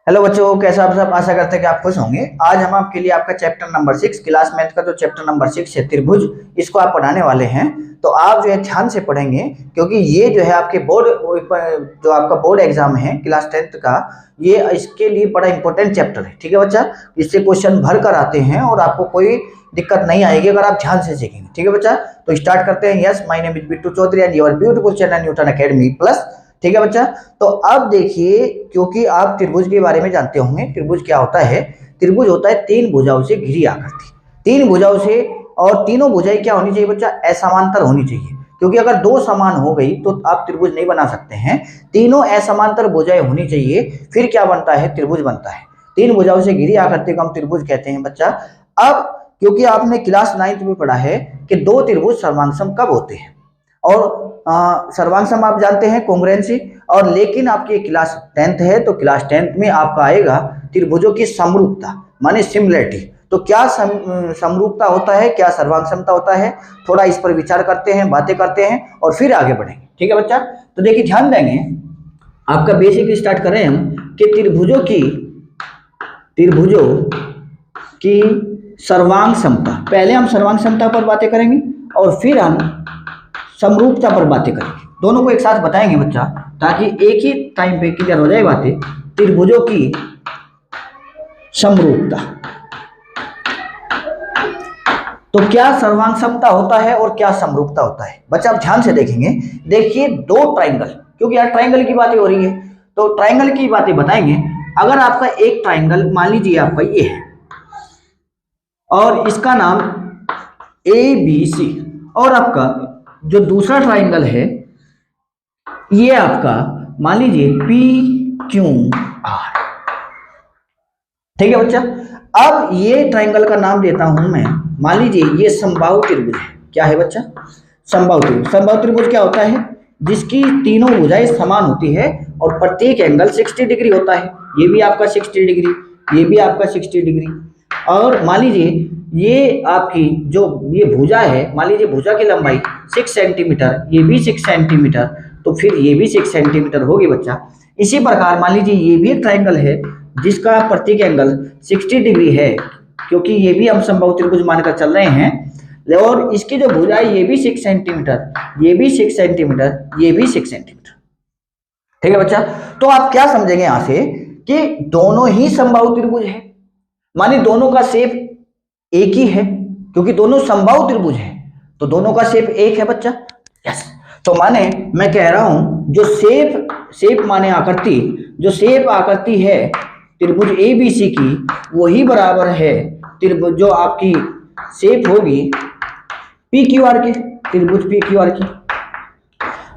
Hello बच्चों, कैसे आप सब? आशा करते हैं कि आप खुश होंगे। आज हम आपके लिए आपका चैप्टर नंबर 6 क्लास मैथ का जो चैप्टर नंबर 6 है त्रिभुज, इसको आप पढ़ाने वाले हैं। तो आप जो है ध्यान से पढ़ेंगे, क्योंकि ये जो है आपके बोर्ड, जो आपका बोर्ड एग्जाम है क्लास 10th का, ये इसके लिए बड़ा इंपॉर्टेंट चैप्टर है। ठीक है बच्चा, इससे क्वेश्चन भर कर आते हैं और आपको कोई दिक्कत नहीं आएगी अगर आप ध्यान से सीखेंगे। ठीक है बच्चा, तो स्टार्ट करते हैं। Yes, my name is Bittu Chaudhary and your beautiful channel Newton academy plus. ठीक है बच्चा, तो अब देखिए, क्योंकि आप त्रिभुज के बारे में जानते होंगे, त्रिभुज क्या होता है? त्रिभुज होता है तीन भुजाओं से घिरी आकृति, तीन भुजाओं से, और तीनों भुजाएं क्या होनी चाहिए बच्चा? असमांतर होनी चाहिए, क्योंकि अगर दो समान हो गई तो आप त्रिभुज नहीं बना सकते हैं। तीनों असमांतर भुजाएं होनी चाहिए, फिर क्या बनता है? त्रिभुज बनता है। तीन भुजाओं से घिरी आकृति को हम त्रिभुज कहते हैं बच्चा। अब क्योंकि आपने क्लास 9th में पढ़ा है कि दो त्रिभुज सर्वांगसम कब होते हैं, और सर्वांगसम आप जानते हैं कॉन्ग्रुएंसी, और लेकिन आपकी क्लास 10th है तो क्लास 10th में आपका आएगा त्रिभुजों की समरूपता, माने सिमिलरिटी। तो क्या समरूपता होता है, क्या सर्वांगसमता होता है, थोड़ा इस पर विचार करते हैं, बातें करते हैं और फिर आगे बढ़ेंगे। ठीक है बच्चा, तो देखिए ध्यान देंगे, आपका बेसिक स्टार्ट करें हम कि त्रिभुजों की सर्वांग समता। पहले हम सर्वांग समता पर बातें करेंगे और फिर हम समरूपता पर बातें करेंगे। दोनों को एक साथ बताएंगे बच्चा, ताकि एक ही टाइम पे क्लियर हो जाए बातें। त्रिभुजों की समरूपता, तो क्या सर्वांग समता होता है और क्या समरूपता होता है बच्चा? आप ध्यान से देखेंगे। देखिए दो ट्राइंगल, क्योंकि यार ट्राइंगल की बातें हो रही है तो ट्राइंगल की बातें बताएंगे। अगर आपका एक ट्राइंगल मान लीजिए आपका ये है और इसका नाम ABC, और आपका जो दूसरा ट्राइंगल है ये आपका मान लीजिए PQR। ठीक है बच्चा, अब ये ट्राइंगल का नाम देता हूं मैं, मान लीजिए ये समबाहु त्रिभुज है। क्या है बच्चा? समबाहु त्रिभुज। समबाहु त्रिभुज क्या होता है? जिसकी तीनों भुजाएं समान होती है और प्रत्येक एंगल 60 डिग्री होता है। ये भी आपका 60 डिग्री, ये भी आपका 60 डिग्री। और मान लीजिए ये आपकी जो ये भुजा है, मान लीजिए भुजा की लंबाई 6 सेंटीमीटर, ये भी 6 सेंटीमीटर, तो फिर ये भी 6 सेंटीमीटर होगी बच्चा। इसी प्रकार मान लीजिए ये भी एक ट्राइंगल है जिसका प्रत्येक एंगल 60 डिग्री है, क्योंकि ये भी हम समबाहु त्रिभुज मानकर चल रहे हैं। और इसकी जो भुजाएं ये भी 6 सेंटीमीटर, ये भी 6 सेंटीमीटर, ये भी 6 सेंटीमीटर। ठीक है बच्चा, तो आप क्या समझेंगे यहां से कि दोनों ही समबाहु त्रिभुज है, माने दोनों का शेप एक ही है, क्योंकि दोनों समबाहु त्रिभुज है तो दोनों का शेप एक है बच्चा। यस, तो माने मैं कह रहा हूं जो शेप माने आकृति, जो शेप आकृति है त्रिभुज ABC की, वही बराबर है त्रिभुज जो आपकी शेप होगी PQR की, त्रिभुज PQR की।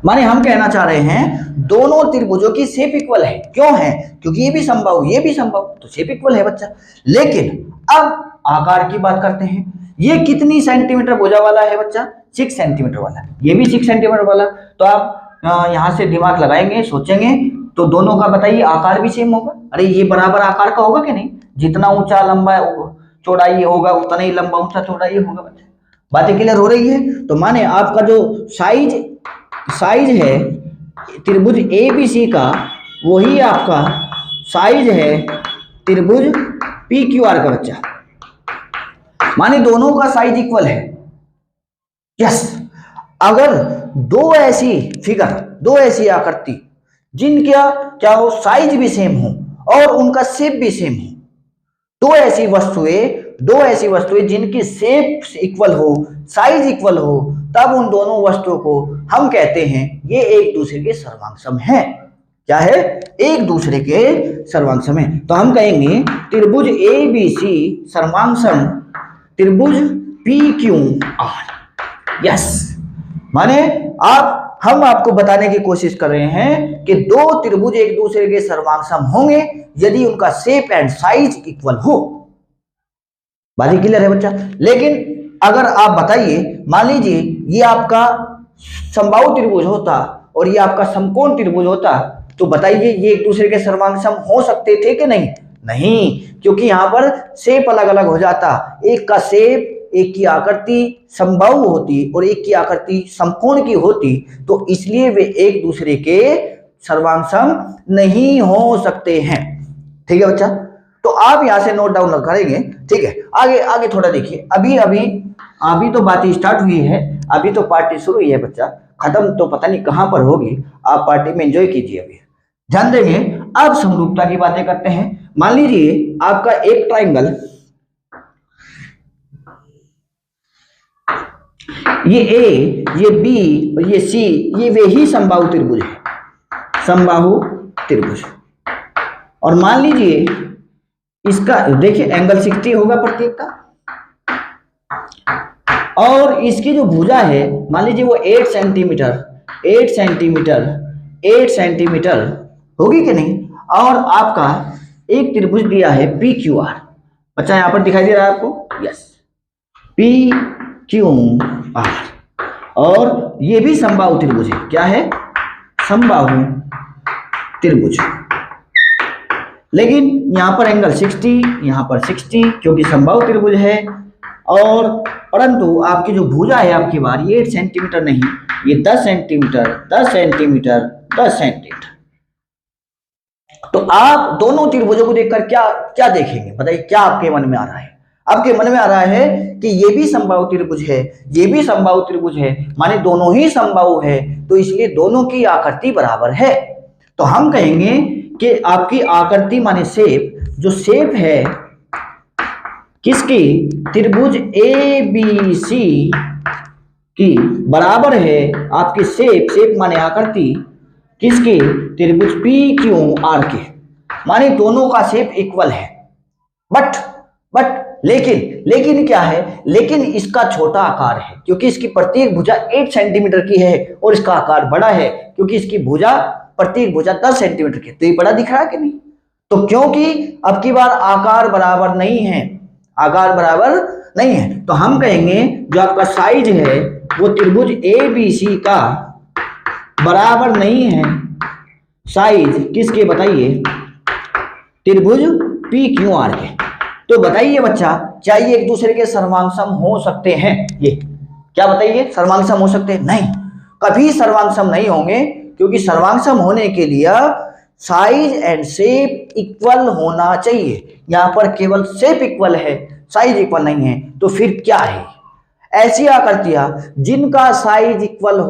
माने हम कहना चाह रहे हैं दोनों त्रिभुजों की शेप इक्वल है। क्यों है? क्योंकि ये भी समबाहु, ये भी समबाहु, तो शेप इक्वल है बच्चा। लेकिन अब आकार की बात करते हैं। ये कितनी सेंटीमीटर भुजा वाला है बच्चा? 6 सेंटीमीटर वाला। ये भी 6 सेंटीमीटर वाला। तो आप यहां से दिमाग लगाएंगे, सोचेंगे, तो दोनों का बताइए आकार भी सेम होगा। अरे ये बराबर आकार का होगा कि नहीं? जितना ऊंचा लंबा चौड़ाई होगा उतना ही लंबा ऊंचा चौड़ाई होगा बच्चा। बातें क्लियर हो रही है? तो माने आपका जो साइज है त्रिभुज ABC का, वही आपका साइज है त्रिभुज PQR का बच्चा। माने दोनों का साइज इक्वल है। यस, अगर दो ऐसी आकृति जिनका क्या हो, साइज भी सेम हो और उनका शेप भी सेम हो, दो ऐसी वस्तुएं जिनकी शेप इक्वल हो, साइज इक्वल हो, तब उन दोनों वस्तुओं को हम कहते हैं ये एक दूसरे के सर्वांगसम है। क्या है? एक दूसरे के सर्वांगसम है। तो हम कहेंगे त्रिभुज ABC सर्वांगसम त्रिभुज PQR। यस, माने हम आपको बताने की कोशिश कर रहे हैं कि दो त्रिभुज एक दूसरे के सर्वांगसम होंगे यदि उनका शेप एंड साइज इक्वल हो। बात क्लियर है बच्चा? लेकिन अगर आप बताइए, मान लीजिए ये आपका समबाहु त्रिभुज होता और ये आपका समकोण त्रिभुज होता, तो बताइए ये एक दूसरे के सर्वांगसम हो सकते थे कि नहीं? नहीं, क्योंकि यहां पर शेप अलग अलग हो जाता। एक का शेप, एक की आकृति समबाहु होती और एक की आकृति समकोण की होती, तो इसलिए वे एक दूसरे के सर्वांगसम नहीं हो सकते हैं। ठीक है बच्चा, तो आप यहां से नोट डाउन करेंगे। ठीक है, आगे आगे थोड़ा देखिए, अभी अभी अभी तो बात स्टार्ट हुई है, अभी तो पार्टी शुरू हुई है बच्चा, खत्म तो पता नहीं कहां पर होगी, आप पार्टी में एंजॉय कीजिए। अभी ध्यान देंगे। अब समरूपता की बातें करते हैं। मान लीजिए आपका एक ट्राइंगल, ये ए, ये बी और ये सी, ये वे ही समबाहु त्रिभुज है, समबाहु त्रिभुज। और मान लीजिए इसका देखिए एंगल 60 होगा प्रत्येक का, और इसकी जो भुजा है मान लीजिए वो 8 सेंटीमीटर 8 सेंटीमीटर 8 सेंटीमीटर होगी कि नहीं। और आपका एक त्रिभुज दिया है पी क्यू आर, बच्चा यहां पर दिखाई दे रहा है आपको, यस, पी क्यू आर, और ये भी समबाहु त्रिभुज है। क्या है? समबाहु त्रिभुज। लेकिन यहां पर एंगल 60, यहां पर 60, क्योंकि समबाहु त्रिभुज है। और परंतु आपकी जो भुजा है आपकी बार, ये 8 सेंटीमीटर नहीं, ये 10 सेंटीमीटर 10 सेंटीमीटर 10 सेंटीमीटर। तो आप दोनों त्रिभुजों को देखकर क्या क्या देखेंगे, बताइए क्या आपके मन में आ रहा है? आपके मन में आ रहा है कि ये भी समबाहु त्रिभुज है, ये भी समबाहु त्रिभुज है, माने दोनों ही समबाहु है, तो इसलिए दोनों की आकृति बराबर है। तो हम कहेंगे कि आपकी आकृति माने शेप, जो शेप है किसकी? त्रिभुज ए बी सी की बराबर है आपकी शेप माने आकृति किसकी? त्रिभुज पी क्यू आर के, माने दोनों का शेप इक्वल है। बट लेकिन क्या है? लेकिन इसका छोटा आकार है, क्योंकि इसकी प्रत्येक भुजा 8 सेंटीमीटर की है, और इसका आकार बड़ा है क्योंकि इसकी भुजा प्रत्येक भुजा 10 सेंटीमीटर की। तो ये बड़ा दिख रहा है कि नहीं? तो क्योंकि अब की बार आकार बराबर नहीं है, आकार बराबर नहीं है, तो हम कहेंगे जो आपका साइज है वो त्रिभुज ए बी सी का बराबर नहीं है। साइज किसके बताइए? त्रिभुज पी क्यू आर के। तो बताइए बच्चा, क्या ये एक दूसरे के सर्वांगसम हो सकते हैं? ये क्या बताइए, सर्वांगसम हो सकते हैं? नहीं, कभी सर्वांगसम नहीं होंगे, क्योंकि सर्वांगसम होने के लिए साइज एंड शेप इक्वल होना चाहिए। यहां पर केवल शेप इक्वल है, साइज इक्वल नहीं है। तो फिर क्या है? ऐसी आकृतियां जिनका साइज इक्वल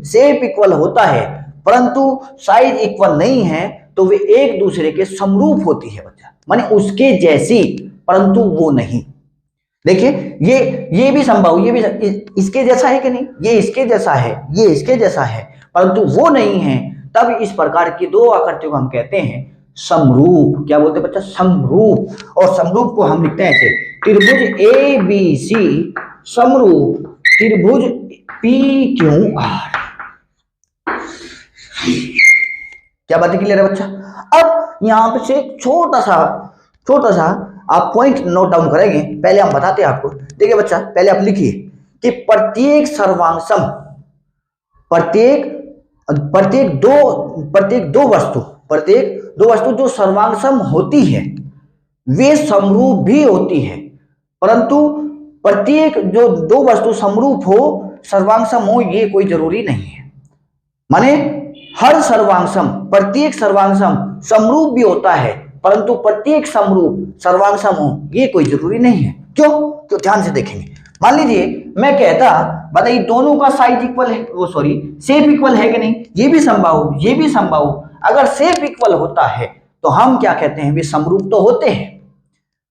शेप इक्वल होता है परंतु साइज इक्वल नहीं है, तो वे एक दूसरे के समरूप होती है बच्चा, माने उसके जैसी परंतु वो नहीं। देखिए ये भी समबाहु, ये भी इसके जैसा है कि नहीं? ये इसके जैसा है, ये इसके जैसा है, परंतु वो नहीं है। तब इस प्रकार की दो आकृतियों को हम कहते हैं समरूप। क्या बोलते हैं बच्चा? समरूप। और समरूप को हम लिखते हैं ऐसे, त्रिभुज ए बी सी समरूप त्रिभुज पी क्यू आर। क्या बात क्लियर है बच्चा? अब यहां पे से छोटा सा आप पॉइंट नोट डाउन करेंगे। पहले हम बताते हैं आपको। देखिए बच्चा, पहले आप लिखिए कि प्रत्येक सर्वांगसम, प्रत्येक दो वस्तु जो सर्वांगसम होती है वे समरूप भी होती है, परंतु प्रत्येक जो दो वस्तु समरूप हो, सर्वांगसम हो, ये कोई जरूरी नहीं है। माने हर सर्वांगसम, प्रत्येक सर्वांगसम समरूप भी होता है, परंतु प्रत्येक समरूप सर्वांगसम हो, ये कोई जरूरी नहीं है। क्यों? तो ध्यान से देखेंगे। मान लीजिए मैं कहता, बताइए दोनों का साइज इक्वल है, शेप इक्वल है कि नहीं? ये भी समबाहु, ये भी समबाहु। अगर शेप इक्वल होता है तो हम क्या कहते हैं? वे समरूप तो होते हैं,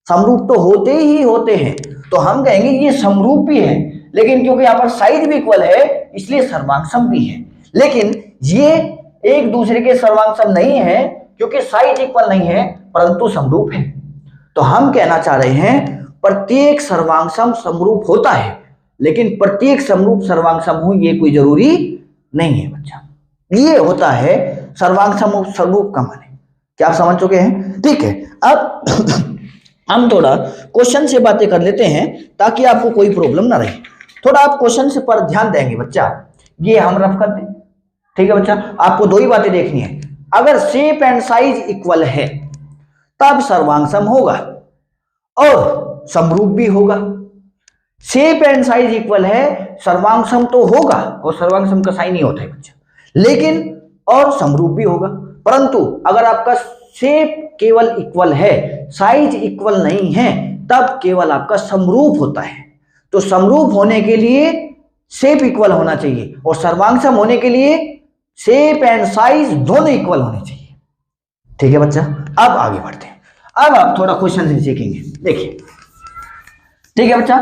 समरूप तो होते ही होते हैं। तो हम कहेंगे ये समरूप भी है, लेकिन क्योंकि यहाँ पर साइज भी इक्वल है इसलिए सर्वांगसम भी है। लेकिन ये एक दूसरे के सर्वांगसम नहीं है, क्योंकि साइज इक्वल नहीं है, परंतु समरूप है। तो हम कहना चाह रहे हैं प्रत्येक सर्वांगसम समरूप होता है, लेकिन प्रत्येक समरूप सर्वांगसम हो ये कोई जरूरी नहीं है बच्चा। ये होता है सर्वांगसम समरूप का माने। क्या आप समझ चुके हैं? ठीक है, अब हम थोड़ा क्वेश्चन से बातें कर लेते हैं ताकि आपको कोई प्रॉब्लम ना रहे। थोड़ा आप क्वेश्चन से पर ध्यान देंगे बच्चा, ये हम रफ कर दें। ठीक है बच्चा, आपको दो ही बातें देखनी है। अगर शेप एंड साइज इक्वल है तब सर्वांगसम होगा और समरूप भी होगा। शेप एंड साइज इक्वल है, सर्वांगसम तो होगा, और सर्वांगसम का साइन ही होता है बच्चा, लेकिन और समरूप भी होगा। परंतु अगर आपका शेप केवल इक्वल है, साइज इक्वल नहीं है, तब केवल आपका समरूप होता है। तो समरूप होने के लिए शेप इक्वल होना चाहिए और सर्वांग होने के लिए शेप एंड साइज दोनों इक्वल होने चाहिए। ठीक है बच्चा, अब आगे बढ़ते हैं। अब आप थोड़ा क्वेश्चन सीखेंगे, देखिए। ठीक है बच्चा,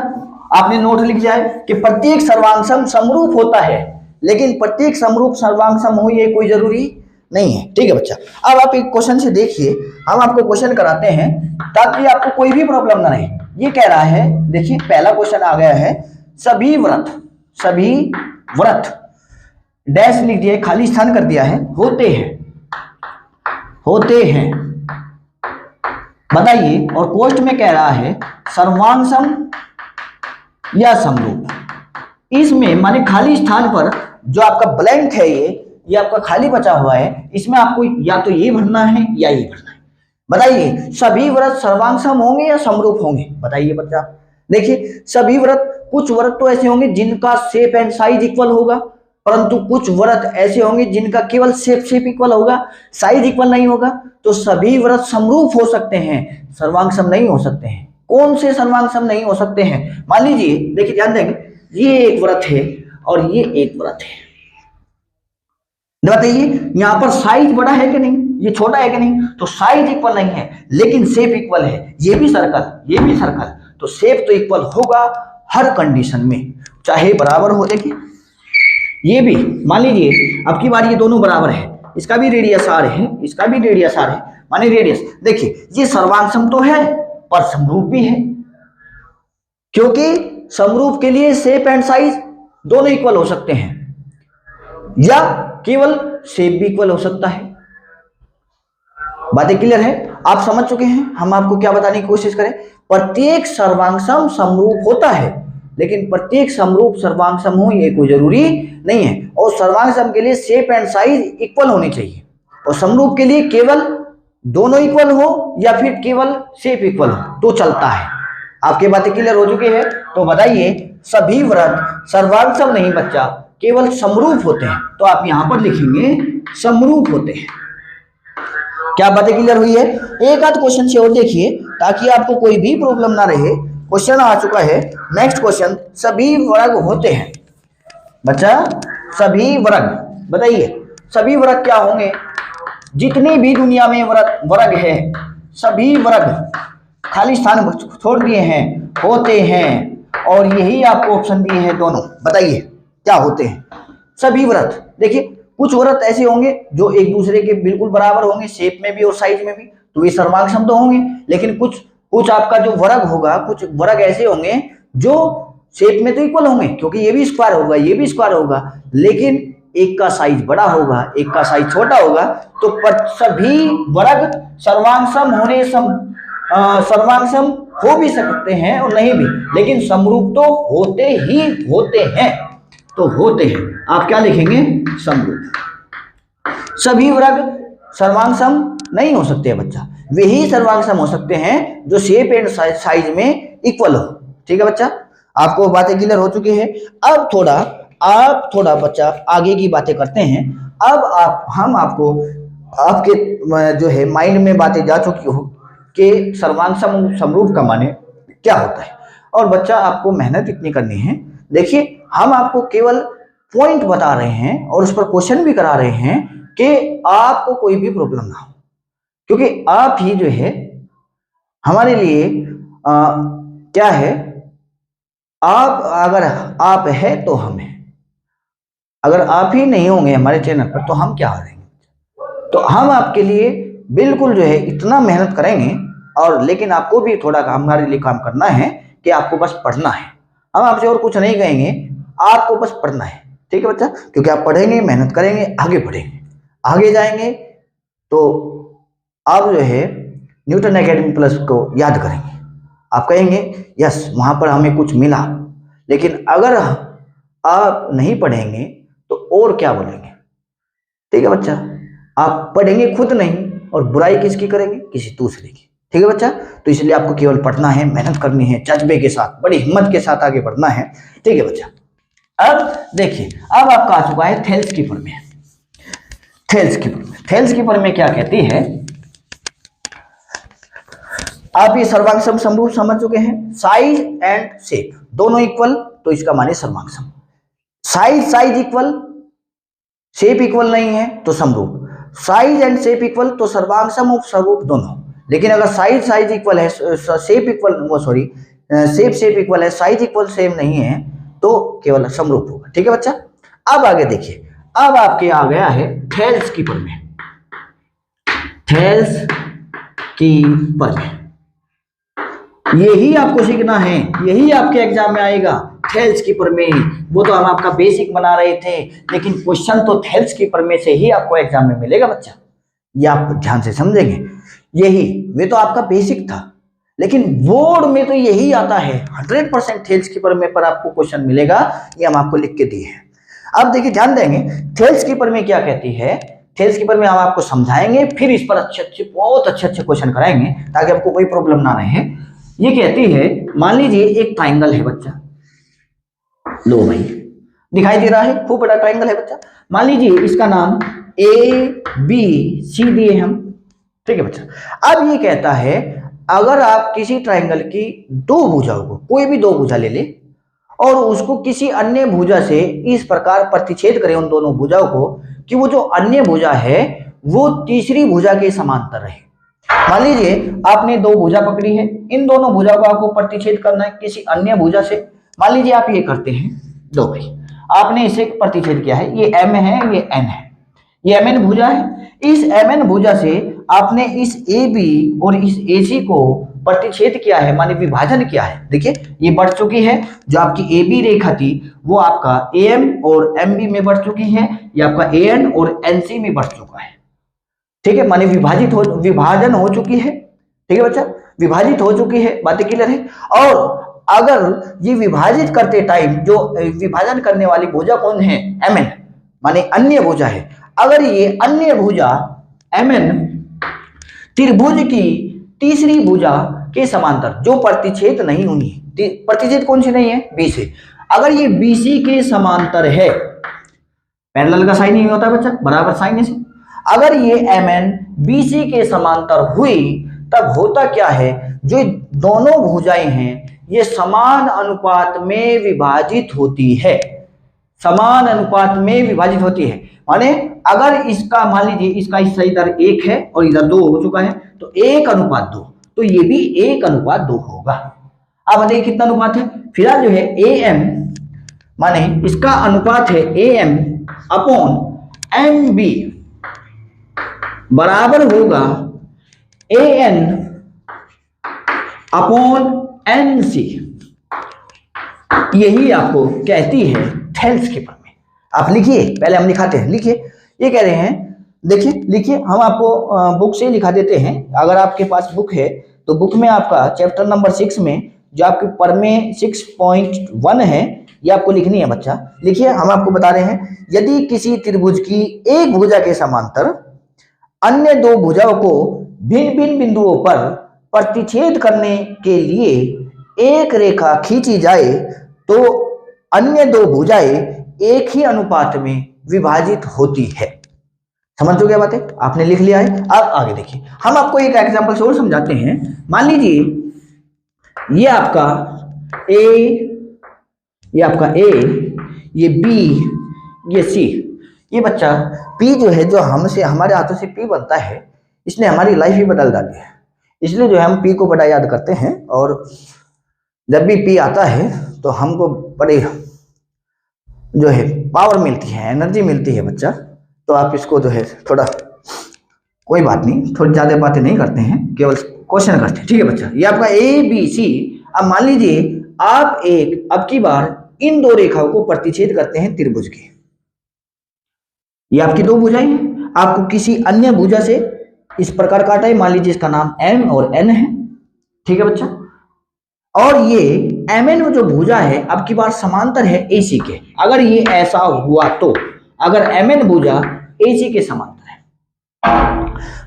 आपने नोट लिख दिया है कि प्रत्येक सर्वांग समरूप होता है, लेकिन प्रत्येक समरूप सर्वांग हो ये कोई जरूरी नहीं है। ठीक है बच्चा, अब आप एक क्वेश्चन से देखिए, हम आपको क्वेश्चन कराते हैं ताकि आपको कोई भी प्रॉब्लम ना रहे। ये कह रहा है, देखिए पहला क्वेश्चन आ गया है, सभी व्रत डैश लिख दिया, खाली स्थान कर दिया है, होते हैं बताइए। और पोस्ट में कह रहा है सर्वांग या समरूप। इसमें माने खाली स्थान पर जो आपका ब्लैंक है, ये आपका खाली बचा हुआ है, इसमें आपको या तो ये भरना है या ये भरना है। बताइए सभी व्रत सर्वांग होंगे या समरूप होंगे? बताइए बच्चा। देखिए सभी व्रत, कुछ व्रत तो ऐसे होंगे जिनका शेप एंड साइज इक्वल होगा, परंतु कुछ व्रत ऐसे होंगे जिनका केवल शेप इक्वल होगा, साइज इक्वल नहीं होगा। तो सभी व्रत समरूप हो सकते हैं, सर्वांग सम नहीं हो सकते हैं। कौन से सर्वांग सम नहीं हो सकते हैं? मान लीजिए, देखिए ध्यान देंगे, ये एक व्रत है और ये एक व्रत है। बताइए यहां पर साइज बड़ा है कि नहीं, ये छोटा है कि नहीं? तो साइज इक्वल नहीं है लेकिन शेप इक्वल है। ये भी सर्कल, ये भी सर्कल, तो शेप तो इक्वल होगा हर कंडीशन में, चाहे बराबर हो। देखिए ये भी मान लीजिए अब की बार ये दोनों बराबर है, इसका भी रेडियस आर है, इसका भी रेडियस आर है, माने रेडियस। देखिए ये सर्वांग सम तो है पर समरूप भी है, क्योंकि समरूप के लिए शेप एंड साइज दोनों इक्वल हो सकते हैं या केवल शेप भी इक्वल हो सकता है। बातें क्लियर है? आप समझ चुके हैं। हम आपको क्या बताने की कोशिश करें, प्रत्येक सर्वांग सम समरूप होता है, लेकिन प्रत्येक समरूप सर्वांग सम हो ये कोई जरूरी नहीं है। और सर्वांग सम के लिए शेप एंड साइज इक्वल होनी चाहिए, और समरूप के लिए केवल दोनों इक्वल हो या फिर केवल शेप इक्वल हो तो चलता है। आपकी बातें क्लियर हो चुकी है? तो बताइए सभी व्रत सर्वांग सम नहीं बच्चा, केवल समरूप होते हैं। तो आप यहां पर लिखेंगे समरूप होते हैं। क्या बातें क्लियर हुई है? एक आध क्वेश्चन से और देखिए ताकि आपको कोई भी प्रॉब्लम ना रहे। क्वेश्चन आ चुका है नेक्स्ट क्वेश्चन, सभी वर्ग होते हैं। बच्चा सभी वर्ग, बताइए सभी वर्ग क्या होंगे? जितने भी दुनिया में वर्ग है, सभी वर्ग खाली स्थान छोड़ दिए हैं, होते हैं। और यही आपको ऑप्शन दिए हैं दोनों। बताइए क्या होते हैं सभी व्रत? देखिए कुछ व्रत ऐसे होंगे जो एक दूसरे के बिल्कुल बराबर होंगे, शेप में भी और साइज में भी, तो ये सर्वांग सम तो होंगे। लेकिन कुछ आपका जो वर्ग होगा, कुछ वर्ग ऐसे होंगे जो शेप में तो इक्वल होंगे, क्योंकि ये भी स्क्वायर होगा, ये भी स्क्वायर होगा, लेकिन एक का साइज बड़ा होगा, एक का साइज छोटा होगा। तो सभी वर्ग सर्वांग सम सर्वांग सम हो भी सकते हैं और नहीं भी, लेकिन समरूप तो होते ही होते हैं। तो होते हैं, आप क्या लिखेंगे? समरूप। सभी वर्ग सर्वांग सम नहीं हो सकते हैं बच्चा, वही सर्वांग सम हो सकते हैं जो शेप एंड साइज में इक्वल हो। ठीक है बच्चा, आपको बातें क्लियर हो चुकी है। अब आप थोड़ा बच्चा आगे की बातें करते हैं। अब हम आपको आपके जो है माइंड में बातें जा चुकी हो कि सर्वांग सम समरूप का माने क्या होता है। और बच्चा आपको मेहनत इतनी करनी है, देखिए हम आपको केवल पॉइंट बता रहे हैं और उस पर क्वेश्चन भी करा रहे हैं कि आपको कोई भी प्रॉब्लम ना हो, क्योंकि आप ही जो है हमारे लिए क्या है, आप अगर आप है तो हम है, अगर आप ही नहीं होंगे हमारे चैनल पर तो हम क्या करेंगे? तो हम आपके लिए बिल्कुल जो है इतना मेहनत करेंगे, और लेकिन आपको भी थोड़ा हमारे लिए काम करना है कि आपको बस पढ़ना है। हम आपसे और कुछ नहीं कहेंगे, आपको बस पढ़ना है। ठीक है बच्चा, क्योंकि आप पढ़ेंगे, मेहनत करेंगे, आगे बढ़ेंगे, आगे जाएंगे, तो आप जो है न्यूटन एकेडमी प्लस को याद करेंगे। आप कहेंगे यस वहां पर हमें कुछ मिला। लेकिन अगर आप नहीं पढ़ेंगे तो और क्या बोलेंगे? ठीक है बच्चा, आप पढ़ेंगे खुद नहीं और बुराई किसकी करेंगे? किसी दूसरे की। ठीक है बच्चा, तो इसलिए आपको केवल पढ़ना है, मेहनत करनी है, जज्बे के साथ, बड़ी हिम्मत के साथ आगे बढ़ना है। ठीक है बच्चा, अब देखिए अब आपका आ चुका है थेल्स की प्रमेय। थेल्स की प्रमेय क्या कहती है? आप ये सर्वांग सम समरूप समझ चुके हैं। साइज एंड शेप दोनों इक्वल तो इसका माने सर्वांग सम। साइज इक्वल, शेप इक्वल नहीं है तो समरूप। साइज एंड शेप इक्वल तो सर्वांग सम और स्वरूप दोनों। लेकिन अगर साइज इक्वल है, शेप इक्वल, वो सॉरी शेप इक्वल है, साइज इक्वल सेम नहीं है तो केवल समरूप होगा। ठीक है बच्चा। अब आगे देखिए, अब आपके आ गया है थेल्स की प्रमेय। थेल्स की प्रमेय यही आपको सीखना है, यही आपके एग्जाम में आएगा। थेल्स की प्रमेय, वो तो हम आपका बेसिक बना रहे थे, लेकिन क्वेश्चन तो थेल्स की प्रमेय से ही आपको एग्जाम में मिलेगा बच्चा। ये आप ध्यान से समझेंगे। यही वे तो आपका बेसिक था, लेकिन बोर्ड में तो यही आता है। 100% थेल्स की प्रमेय पर आपको क्वेश्चन मिलेगा, ये हम आपको लिख के दिए हैं। अब देखिए ध्यान देंगे, थेल्स की प्रमेय क्या कहती है। थेल्स की प्रमेय हम आपको समझाएंगे, फिर इस पर बहुत अच्छे क्वेश्चन कराएंगे ताकि आपको कोई प्रॉब्लम ना रहे। ये कहती है, मान लीजिए एक ट्राइंगल है बच्चा, लो भाई दिखाई दे रहा है, खूब बड़ा ट्राइंगल है बच्चा। मान लीजिए इसका नाम ABC दिए हम। ठीक है बच्चा। अब ये कहता है, अगर आप किसी ट्राइंगल की दो भुजाओं को, कोई भी दो भुजा ले ले और उसको किसी अन्य भुजा से इस प्रकार प्रतिच्छेद करें उन दोनों भुजाओं को कि वो जो अन्य भुजा है वो तीसरी भुजा के समांतर रहे। मान लीजिए आपने दो भुजा पकड़ी है, इन दोनों भुजाओं को आपको प्रतिच्छेद करना है किसी अन्य भुजा से। मान लीजिए आप ये करते हैं, लो भाई आपने इसे प्रतिच्छेद किया है, ये M है, ये N है, ये MN भुजा है। इस MN भुजा से आपने इस AB और इस AC को प्रतिच्छेद किया है, माने विभाजन किया है। देखिए ये बढ़ चुकी है, जो आपकी AB रेखा थी वो आपका AM और MB में बढ़ चुकी है, ये आपका AN और NC में बढ़ चुका है। ठीक है, माने विभाजन हो चुकी है। ठीक है बच्चा, विभाजित हो चुकी है, बातें क्लियर है। और अगर ये विभाजित करते टाइम जो विभाजन करने वाली भुजा कौन है, MN, माने अन्य भुजा है। अगर ये अन्य भुजा MN त्रिभुज की तीसरी भुजा के समांतर, जो प्रतिच्छेद नहीं हुई, प्रतिच्छेद कौन सी नहीं है, B से, अगर ये BC के समांतर है, पैरेलल का साइन नहीं होता बच्चा, बराबर साइन है। अगर ये MN BC के समांतर हुई तब होता क्या है, जो दोनों भुजाएं हैं ये समान अनुपात में विभाजित होती है, समान अनुपात में विभाजित होती है। माने अगर इसका मान लीजिए इसका हिस्सा इधर 1 है और इधर 2 हो चुका है तो 1:2, तो ये भी 1:2 होगा। अब बताइए कितना अनुपात है। फिलहाल जो है AM माने इसका अनुपात है AM अपॉन MB बराबर होगा AN अपॉन NC। यही आपको कहती है थेल्स की प्रमेय। आप लिखिए, पहले हम लिखाते हैं, लिखिए। ये कह रहे हैं, देखिए लिखिए, हम आपको बुक से लिखा देते हैं। अगर आपके पास बुक है तो बुक में आपका चैप्टर नंबर 6 में जो आपकी प्रमेय 6.1 है ये आपको लिखनी है बच्चा। लिखिए, हम आपको बता रहे हैं, यदि किसी त्रिभुज की एक भुजा के समांतर अन्य दो भुजाओं को भिन्न भिन्न बिंदुओं पर प्रतिच्छेद करने के लिए एक रेखा खींची जाए तो अन्य दो भुजाएं एक ही अनुपात में विभाजित होती है। समझ चुके बातें, आपने लिख लिया है। अब आगे देखिए, हम आपको एक एग्जांपल से और समझाते हैं। मान लीजिए ये आपका A, ये आपका A, ये B, ये C। ये बच्चा P जो है, जो हमसे हमारे हाथों से P बनता है, इसने हमारी लाइफ ही बदल डाली है। इसलिए जो है हम P को बड़ा याद करते हैं, और जब भी P आता है तो हमको बड़े जो है पावर मिलती है, एनर्जी मिलती है बच्चा। तो आप इसको जो है थोड़ा, कोई बात नहीं, थोड़ी ज्यादा बातें नहीं करते हैं, केवल क्वेश्चन करते हैं। ठीक है बच्चा, ये आपका ABC। अब मान लीजिए आप अब की बार इन दो रेखाओं को प्रतिच्छेद करते हैं त्रिभुज के। ये आपकी दो भुजाएं हैं, आपको किसी अन्य भुजा से इस प्रकार काटा है। मान लीजिए इसका नाम M और N है। ठीक है बच्चा, और ये MN जो भुजा है अब की बार समांतर है AC के। अगर ये ऐसा हुआ तो, अगर MN भुजा AC के समांतर है,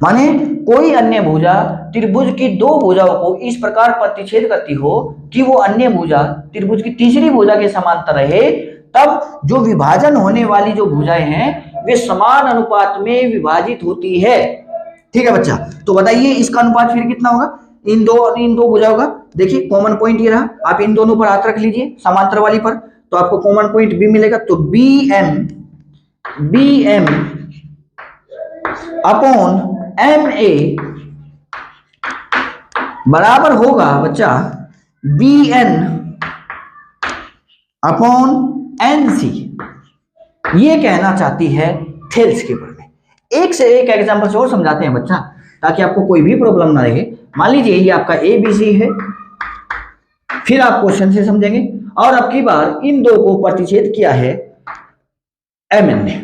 माने कोई अन्य भुजा त्रिभुज की दो भुजाओं को इस प्रकार प्रतिच्छेद करती हो कि वो अन्य भुजा त्रिभुज की तीसरी भुजा के समांतर रहे, तब जो विभाजन होने वाली जो भुजाएं हैं वे समान अनुपात में विभाजित होती है। ठीक है बच्चा, तो बताइए इसका अनुपात फिर कितना होगा। इन दो भुजाओं का। देखिए कॉमन पॉइंट ये रहा, आप इन दोनों पर हाथ रख लीजिए समांतर वाली पर, तो आपको कॉमन पॉइंट बी मिलेगा। तो B M upon M A बराबर होगा बच्चा B N upon N C. ये कहना चाहती है थेल्स के बारे में। एक से एक एग्जांपल से और समझाते हैं बच्चा, ताकि आपको कोई भी प्रॉब्लम ना रहे। मान लीजिए ये आपका ए बी सी है, फिर आप क्वेश्चन से समझेंगे, और अब की बार इन दो को प्रतिच्छेद किया है एम एन ने,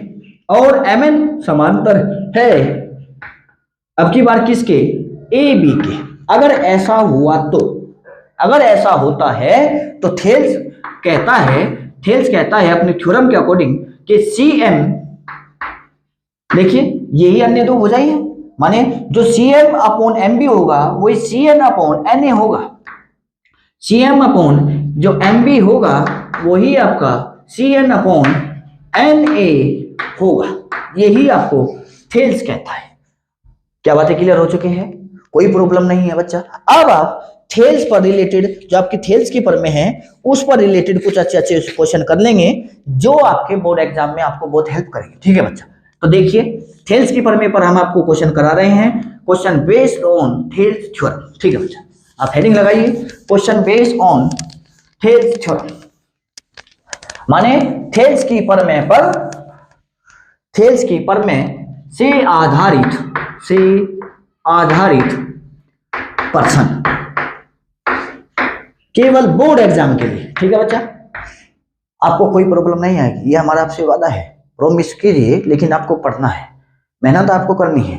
और एम एन समांतर है अब की बार किसके, ए बी के। अगर ऐसा हुआ तो, अगर ऐसा होता है तो थेल्स कहता है अपने थ्योरम के अकॉर्डिंग कि सी एम, देखिए यही अन्य दो भुजाएं हैं, माने जो C M upon M B होगा वही C N upon N A होगा। सी एम अपॉन जो एम बी होगा वही आपका C N upon N A होगा। यही आपको थेल्स कहता है। क्या बातें क्लियर हो चुके हैं? कोई प्रॉब्लम नहीं है बच्चा। अब आप थेल्स पर रिलेटेड, जो आपकी थेल्स की पर में है, उस पर रिलेटेड कुछ अच्छे अच्छे क्वेश्चन कर लेंगे जो आपके बोर्ड एग्जाम में आपको बहुत हेल्प करेंगे। ठीक है बच्चा, तो देखिए थेल्स की पर में पर हम आपको क्वेश्चन करा रहे हैं, question based on Thales theorem. ठीक है बच्चा, आप हेडिंग लगाइए, question based on Thales theorem, माने थेल्स की पर में से आधारित पर्सन, केवल बोर्ड एग्जाम के लिए। ठीक है बच्चा, आपको कोई प्रॉब्लम नहीं आएगी, ये हमारा आपसे वादा है। प्रॉमिस कीजिए, लेकिन आपको पढ़ना है, मेहनत आपको करनी है।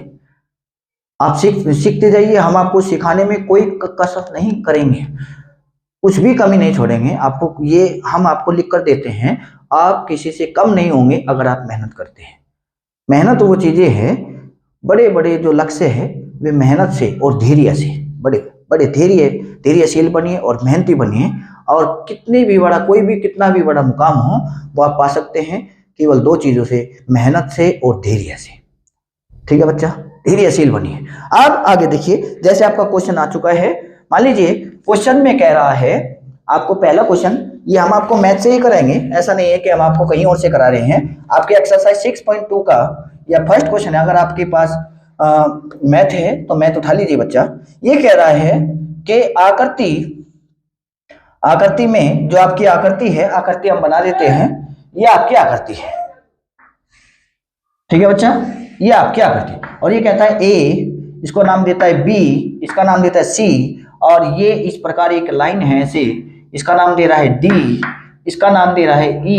आप सीखते जाइए, हम आपको सिखाने में कोई कसर नहीं करेंगे, कुछ भी कमी नहीं छोड़ेंगे। आपको ये हम आपको लिख कर देते हैं, आप किसी से कम नहीं होंगे अगर आप मेहनत करते हैं। मेहनत वो चीजें हैं, बड़े बड़े जो लक्ष्य है वे मेहनत से और धैर्य से, बड़े धैर्यशील बनिए और मेहनती बनिए, और कितनी भी बड़ा, कोई भी कितना भी बड़ा मुकाम हो वो आप पा सकते हैं केवल दो चीजों से, मेहनत से और धैर्य से। ठीक है बच्चा, धैर्यशील बनिए। अब आगे देखिए, जैसे आपका क्वेश्चन आ चुका है, मान लीजिए क्वेश्चन में कह रहा है आपको, पहला क्वेश्चन ये हम आपको मैथ से ही कराएंगे, ऐसा नहीं है कि हम आपको कहीं और से करा रहे हैं। आपके एक्सरसाइज 6.2 का या फर्स्ट क्वेश्चन है, अगर आपके पास मैथ है तो मैथ उठा लीजिए बच्चा। ये कह रहा है कि आकृति में जो आपकी आकृति है, आकृति हम बना देते हैं, ये आपकी आकृति है। ठीक है बच्चा, ये आपकी आकृति, और ये कहता है ए, इसको नाम देता है बी, इसका नाम देता है सी, और ये इस प्रकार एक लाइन है ऐसे, इसका नाम दे रहा है डी, इसका नाम दे रहा है ई,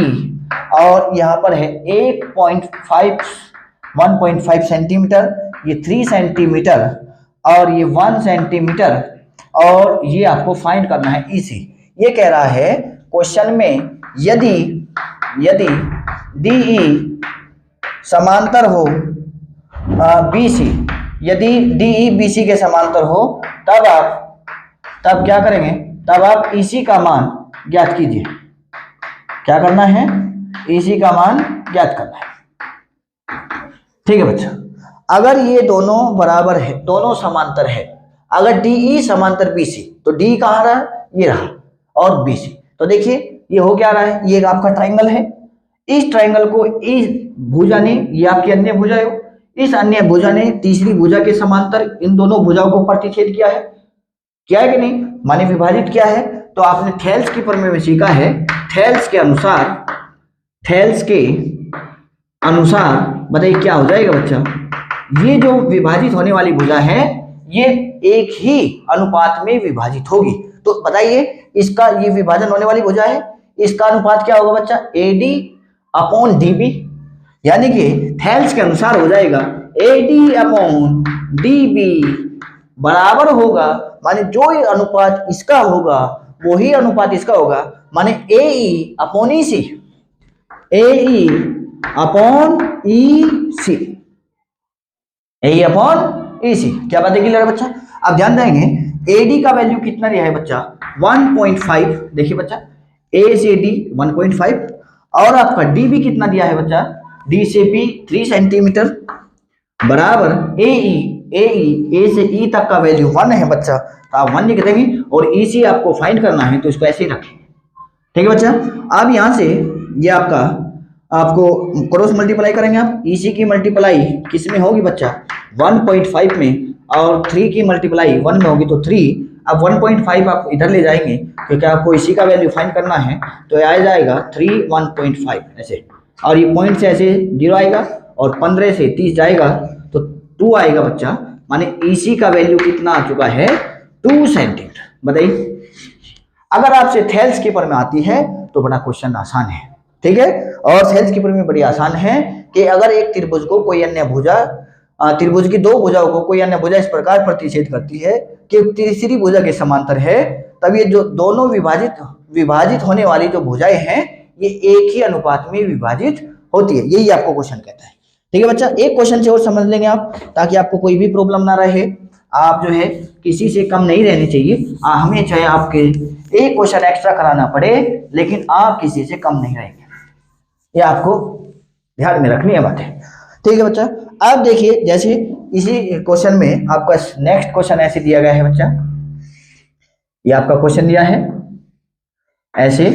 और यहाँ पर है 1.5 सेंटीमीटर, ये 3 सेंटीमीटर, और ये 1 सेंटीमीटर, और ये आपको फाइंड करना है ई सी। ये कह रहा है क्वेश्चन में, यदि डी ई समांतर हो बी सी, यदि डी ई बी सी के समांतर हो, तब क्या करेंगे, तब आप ईसी का मान ज्ञात कीजिए। क्या करना है, ईसी का मान ज्ञात करना है। ठीक है बच्चा, अगर ये दोनों बराबर है, दोनों समांतर है, अगर डीई समांतर बीसी, तो डी कहाँ रहा, ये रहा, और बीसी, तो देखिए ये हो क्या रहा है, ये आपका ट्राइंगल है। इस ट्राइंगल को इस भुजा ने, ये आपकी अन्य भुजा है, इस अन्य भुजा ने तीसरी भुजा के समांतर इन दोनों भुजाओं को प्रतिच्छेद किया है कि नहीं, माने विभाजित किया है। तो आपने थेल्स की पर में सीखा है, थेल्स के अनुसार बताइए क्या हो जाएगा बच्चा, ये जो विभाजित होने वाली भुजा है ये एक ही अनुपात में विभाजित होगी। तो बताइए इसका, ये विभाजन होने वाली भुजा है, इसका अनुपात क्या होगा बच्चा, AD अपॉन DB, यानी कि थेल्स के अनुसार हो जाएगा AD अपॉन DB बराबर होगा, माने जो ये अनुपात इसका होगा वही अनुपात इसका होगा, माने AE upon EC, AE upon EC, AE upon EC। क्या बात है क्लियर है बच्चा? अब ध्यान देंगे AD का वैल्यू कितना दिया है बच्चा, 1.5, देखिए बच्चा A से D 1.5, और आपका DB कितना दिया है बच्चा, D से B 3 सेंटीमीटर, बराबर AE ए से ई तक का वैल्यू 1 है बच्चा, तो आप 1 लिख देंगे, और ई सी आपको फाइंड करना है तो इसको ऐसे ही रखेंगे। ठीक है बच्चा। अब यहाँ से ये आपका आपको क्रॉस मल्टीप्लाई करेंगे आप, ई सी की मल्टीप्लाई किस में होगी बच्चा 1.5 में, और 3 की मल्टीप्लाई 1 में होगी तो 3। अब 1.5 आप इधर ले जाएंगे क्योंकि आपको इसी का वैल्यू फाइंड करना है, तो आ जाएगा 3 1.5 ऐसे, और ये पॉइंट से ऐसे 0 आएगा, और 15 से 30 जाएगा तो 2 आएगा बच्चा, माने इसी का वैल्यू कितना आ चुका है 2 सेंटीमीटर। बताइए, अगर आपसे थेल्स कीपर में आती है तो बड़ा क्वेश्चन आसान है। ठीक है, और थेल्स कीपर में बड़ी आसान है कि अगर एक त्रिभुज को कोई अन्य भुजा, त्रिभुज की 2 भुजाओं को कोई अन्य भुजा इस प्रकार प्रतिच्छेद करती है कि तीसरी भुजा के समांतर है, तब ये जो दोनों विभाजित होने वाली जो भुजाएं हैं ये एक ही अनुपात में विभाजित होती है। यही आपको क्वेश्चन कहता है। ठीक है बच्चा, एक क्वेश्चन से और समझ लेंगे आप, ताकि आपको कोई भी प्रॉब्लम ना रहे। आप जो है किसी से कम नहीं रहनी चाहिए, हमें चाहे आपके एक क्वेश्चन एक्स्ट्रा कराना पड़े, लेकिन आप किसी से कम नहीं रहेंगे, ये आपको ध्यान में रखनी है बातें। ठीक है बच्चा, अब देखिए जैसे इसी क्वेश्चन में आपका नेक्स्ट क्वेश्चन ऐसे दिया गया है बच्चा, ये आपका क्वेश्चन दिया है ऐसे,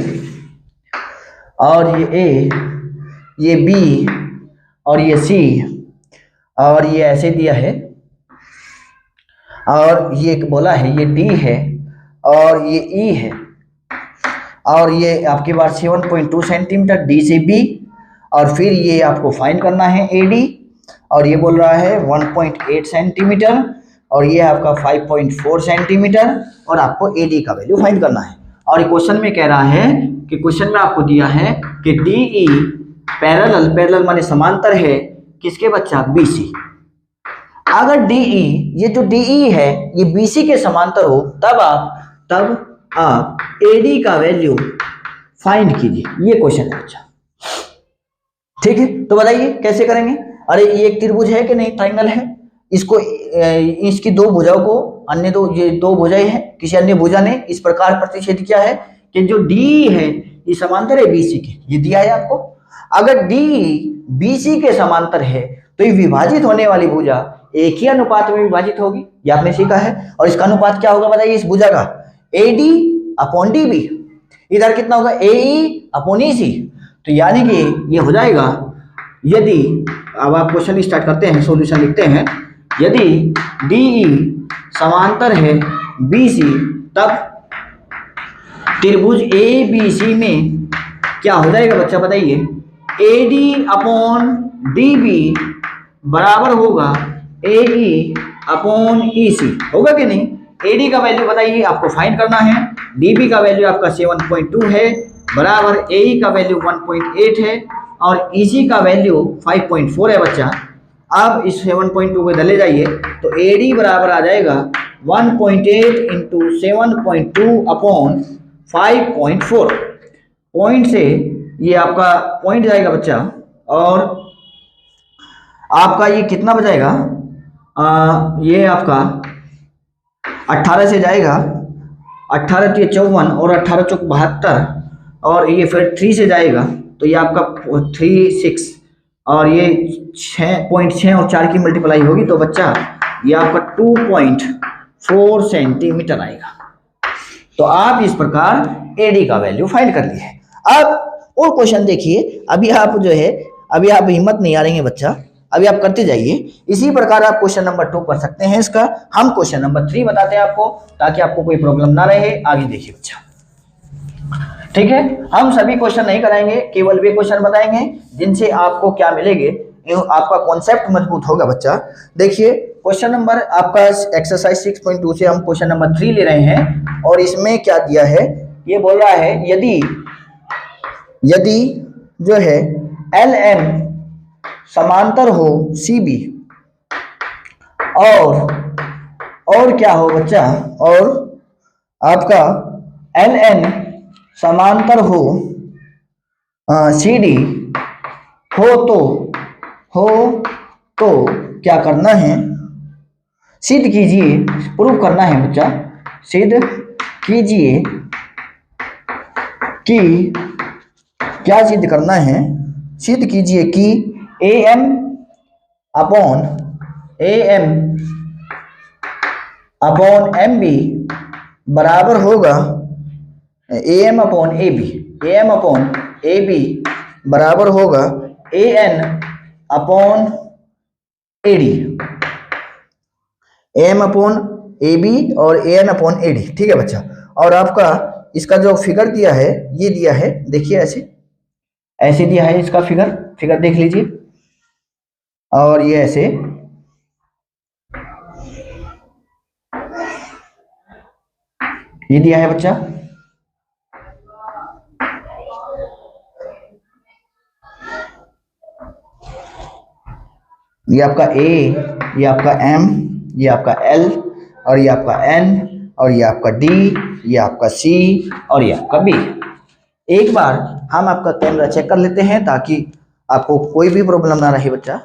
और ये ए, ये बी, और ये सी, और ये ऐसे दिया है, और ये बोला है ये डी है, और ये ई है, और ये आपके पास 7.2 सेंटीमीटर डी से बी, और फिर ये आपको फाइंड करना है ए डी, और ये बोल रहा है 1.8 सेंटीमीटर, और ये आपका 5.4 सेंटीमीटर, और आपको ए डी का वैल्यू फाइंड करना है। और क्वेश्चन में कह रहा है कि क्वेश्चन में आपको दिया है कि डी ई पैरेलल माने समांतर है किसके बच्चा बीसी। अगर डी ई, ये जो डी ई है ये बीसी के समांतर हो, तब आप एडी का वैल्यू फाइंड कीजिए। ये क्वेश्चन है बच्चा। ठीक है, तो बताइए कैसे करेंगे। अरे ये एक त्रिभुज है कि नहीं, ट्राइंगल है, इसको इसकी 2 भुजाओं को अन्य ये 2 भुजाएं हैं, किसी अन्य भुजा ने इस प्रकार प्रतिच्छेद किया है कि जो डी है ये समांतर है बीसी के, ये दिया है आपको। अगर डी बीसी के समांतर है तो ये विभाजित होने वाली भुजा एक ही अनुपात में विभाजित होगी, ये आपने सीखा है। और इसका अनुपात क्या होगा बताइए इस भुजा का, AD अपॉन DB। इधर कितना होगा, AE अपॉन EC। तो यानी कि ये हो जाएगा, यदि अब आप क्वेश्चन स्टार्ट करते हैं, सॉल्यूशन लिखते हैं, यदि DE समांतर है BC, तब त्रिभुज ABC में क्या हो जाएगा बच्चा बताइए, AD अपॉन DB बराबर होगा AE अपॉन EC, होगा कि नहीं। AD का वैल्यू बताइए आपको फाइंड करना है, DB का वैल्यू आपका 7.2 है, बराबर AE का वैल्यू 1.8 है, और EC का वैल्यू 5.4 है बच्चा। अब इस 7.2 को इधर ले जाइए तो AD बराबर आ जाएगा 1.8 इंटू 7.2 अपॉन 5.4। पॉइंट से ये आपका पॉइंट जाएगा बच्चा, और आपका ये कितना बचाएगा, ये आपका 18 से जाएगा, 18 तो 54, और 18 चौक 72, और ये फिर 3 से जाएगा तो ये आपका 36, और ये 6.6 और 4 की मल्टीप्लाई होगी तो बच्चा ये आपका 2.4 सेंटीमीटर आएगा। तो आप इस प्रकार एडी का वैल्यू फाइंड कर लिए। अब और क्वेश्चन देखिए, अभी आप जो है अभी आप हिम्मत नहीं आ रही है बच्चा, अभी आप करते जाइए। इसी प्रकार आप क्वेश्चन नंबर 2 कर सकते हैं इसका, हम क्वेश्चन नंबर 3 बताते हैं आपको, ताकि आपको कोई प्रॉब्लम ना रहे। आगे देखिए बच्चा, ठीक है, हम सभी क्वेश्चन नहीं कराएंगे, केवल वे क्वेश्चन बताएंगे जिनसे आपको क्या मिलेंगे, आपका कॉन्सेप्ट मजबूत होगा बच्चा। देखिए क्वेश्चन नंबर आपका एक्सरसाइज 6.2 से हम क्वेश्चन नंबर 3 ले रहे हैं, और इसमें क्या दिया है, ये बोल रहा है यदि जो है LN समांतर हो CB, और क्या हो बच्चा, और आपका LN समांतर हो CD हो तो क्या करना है, सिद्ध कीजिए, प्रूव करना है बच्चा, सिद्ध कीजिए कि क्या सिद्ध करना है, सिद्ध कीजिए कि AM अपॉन एम बी बराबर होगा A M upon A B, A M upon A B बराबर होगा A N upon A D, A M upon A B और A N upon A D. ठीक है बच्चा, और आपका इसका जो फिगर दिया है ये दिया है, देखिए ऐसे ऐसे दिया है इसका फिगर, फिगर देख लीजिए, और ये ऐसे ये दिया है बच्चा। ये आपका ए, ये आपका एम, ये आपका एल, और ये आपका एन, और ये आपका डी, ये आपका सी, और ये आपका बी। एक बार हम आपका कैमरा चेक कर लेते हैं ताकि आपको कोई भी प्रॉब्लम ना रहे बच्चा।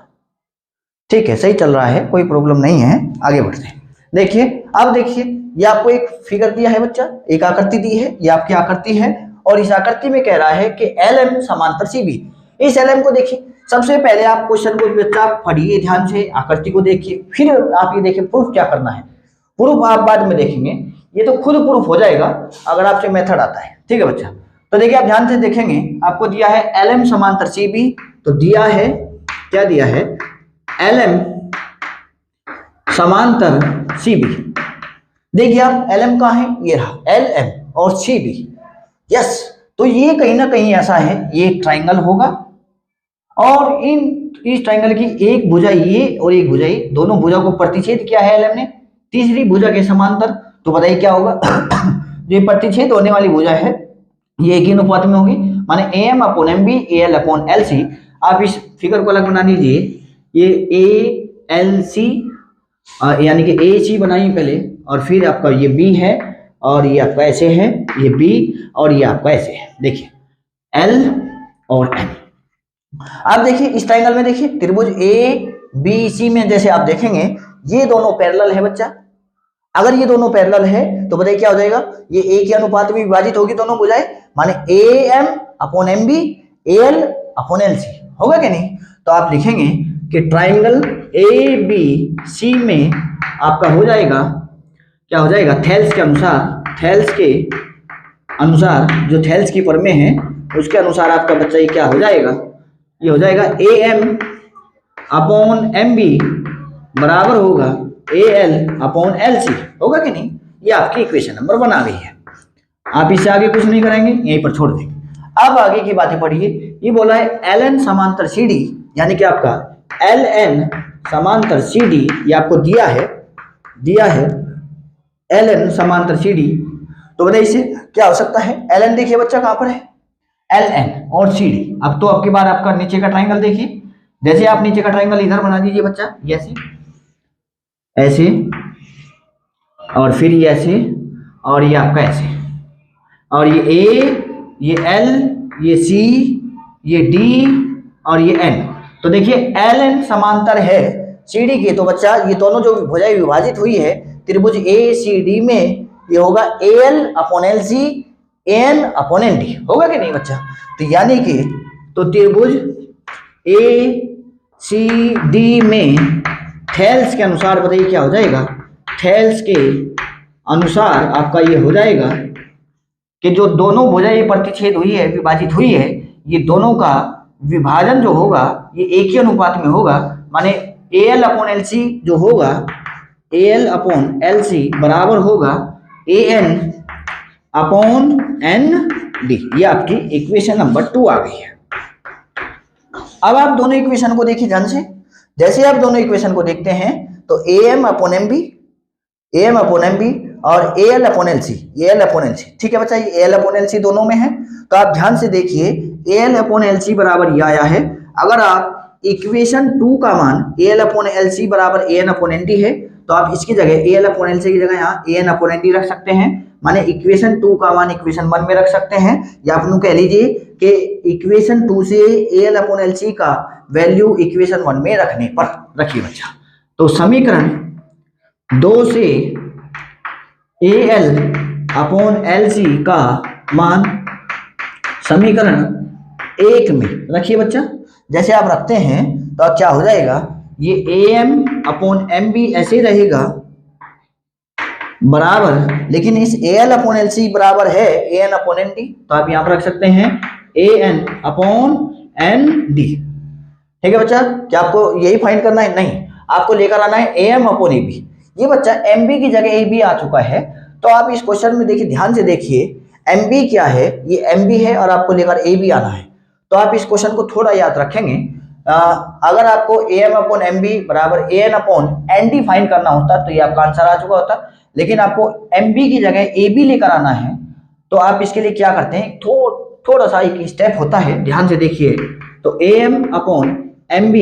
ठीक है, सही चल रहा है, कोई प्रॉब्लम नहीं है, आगे बढ़ते हैं। देखिए, अब देखिए ये आपको एक फिगर दिया है बच्चा, एक आकृति दी है, ये आपकी आकृति है, और इस आकृति में कह रहा है कि एल एम समांतर सी बी। इस एल एम को देखिए, सबसे पहले आप क्वेश्चन को बच्चा पढ़िए ध्यान से, आकृति को देखिए, फिर आप ये देखिए प्रूफ क्या करना है। प्रूफ आप बाद में देखेंगे, ये तो खुद प्रूफ हो जाएगा अगर आपसे मेथड आता है। ठीक है बच्चा, तो देखिए आप ध्यान से देखेंगे, आपको दिया है एल एम समांतर सी बी, तो दिया है क्या दिया है, एल एम समांतर सी बी। देखिए आप एल एम कहाँ है, ये रहा एल एम और सी बी। यस, तो ये कहीं ना कहीं ऐसा है, ये ट्राइंगल होगा, और इस ट्राइंगल की एक भुजा ये और एक भुजा ये, दोनों भुजा को प्रतिच्छेद किया है एल एम ने तीसरी भुजा के समांतर। तो बताइए क्या होगा जो प्रतिच्छेद होने वाली भुजा है ये एक ही अनुपात में होगी, माने A M upon M B, A L upon L C. आप इस फिगर को अलग बना दीजिए, ये ए एल सी यानी कि ए सी बनाइए पहले, और फिर आपका ये बी है, और ये आपका ऐसे है, ये बी, और ये आपका ऐसे है। देखिए एल और एम। आप देखिए इस ट्रायंगल में देखिए त्रिभुज ए बी सी में जैसे आप देखेंगे ये दोनों पैरेलल है बच्चा। अगर ये दोनों पैरेलल है तो बताइए क्या हो जाएगा, ये ए के अनुपात में विभाजित होगी दोनों भुजाएं, माने A M upon M B, A L upon L C होगा कि नहीं। तो आप लिखेंगे कि ट्राइंगल ए बी सी में आपका हो जाएगा, क्या हो जाएगा, थेल्स के अनुसार, थेल्स के अनुसार जो थेल्स की प्रमेय है उसके अनुसार आपका बच्चा ये क्या हो जाएगा, ये हो जाएगा A M upon M B बराबर होगा A L upon L C, होगा कि नहीं। ये आपकी इक्वेशन नंबर 1 आ गई है। आप इससे आगे कुछ नहीं करेंगे, यहीं पर छोड़ देंगे। अब आगे की बातें पढ़िए। ये बोला है एल एन समांतर सी डी, यानी कि आपका एल एन समांतर सी डी, ये आपको दिया है एल एन समांतर सी डी। तो बताइए इससे क्या हो सकता है। एल एन देखिए बच्चा कहां पर है, एल एन और सी डी। अब तो आपकी बार आपका नीचे का ट्राइंगल देखिए, जैसे आप नीचे का ट्राइंगल इधर बना दीजिए बच्चा, ऐसे ऐसे, और फिर ये ऐसे, और ये आपका ऐसे, और ये ए, ये एल, ये सी, ये डी, और ये एन। तो देखिए एल एन समांतर है सी डी के, तो बच्चा ये दोनों जो भुजाएं विभाजित हुई है त्रिभुज ए सी डी में, ये होगा A L upon L C, N upon N D, होगा कि नहीं बच्चा। तो यानी कि तो त्रिभुज ए सी डी में थेल्स के अनुसार बताइए क्या हो जाएगा, थेल्स के अनुसार आपका ये हो जाएगा कि जो दोनों भुजाएं प्रतिच्छेद हुई है, विभाजित हुई है, ये दोनों का विभाजन जो होगा ये एक ही अनुपात में होगा, माने A L upon L C जो होगा, A L upon L C बराबर होगा A N upon N D. ये आपकी इक्वेशन नंबर 2 आ गई है। अब आप दोनों इक्वेशन को देखिए ध्यान से। जैसे आप दोनों इक्वेशन को देखते हैं तो A M upon M B, A M upon M B और A L upon L C, A L upon L C, ठीक है बच्चा, ये A L upon L C दोनों में है। तो आप ध्यान से देखिए A L upon L C बराबर ये आया है। अगर आप इक्वेशन 2 का मान A L upon L C बराबर A N upon N D है, तो आप इसकी जगह A L upon L C की जगह यहाँ A N upon N D रख सकते हैं, माने इक्वेशन 2 का मान इक्वेशन 1 में रख सकते हैं, या आप कह लीजिए कि इक्वेशन 2 से A L upon L C का वैल्यू इक्वेशन 1 में रखने पर रखिए बच्चा। तो समीकरण 2 से A L upon L C का मान समीकरण 1 में रखिए बच्चा। जैसे आप रखते हैं तो अब क्या हो जाएगा, ये A M upon M B ऐसे रहेगा, बराबर, लेकिन इस AL अपॉन LC बराबर है AN अपॉन ND, तो आप यहाँ पर रख सकते हैं AN अपॉन ND। ठीक है बच्चा, क्या आपको यही फाइंड करना है? नहीं, आपको लेकर आना है AM अपॉन AB। ये बच्चा MB की जगह AB आ चुका है, तो आप इस क्वेश्चन में देखिए, ध्यान से देखिए, MB क्या है, ये MB है और आपको लेकर AB आना है। तो आप इस क्वेश्चन को थोड़ा याद रखेंगे। अगर आपको AM अपॉन MB बराबर AN अपॉन ND फाइंड करना होता तो ये आपका आंसर आ चुका होता, लेकिन आपको MB की जगह AB लेकर आना है। तो आप इसके लिए क्या करते हैं, थोड़ा सा एक स्टेप होता है, ध्यान से देखिए। तो AM अपॉन MB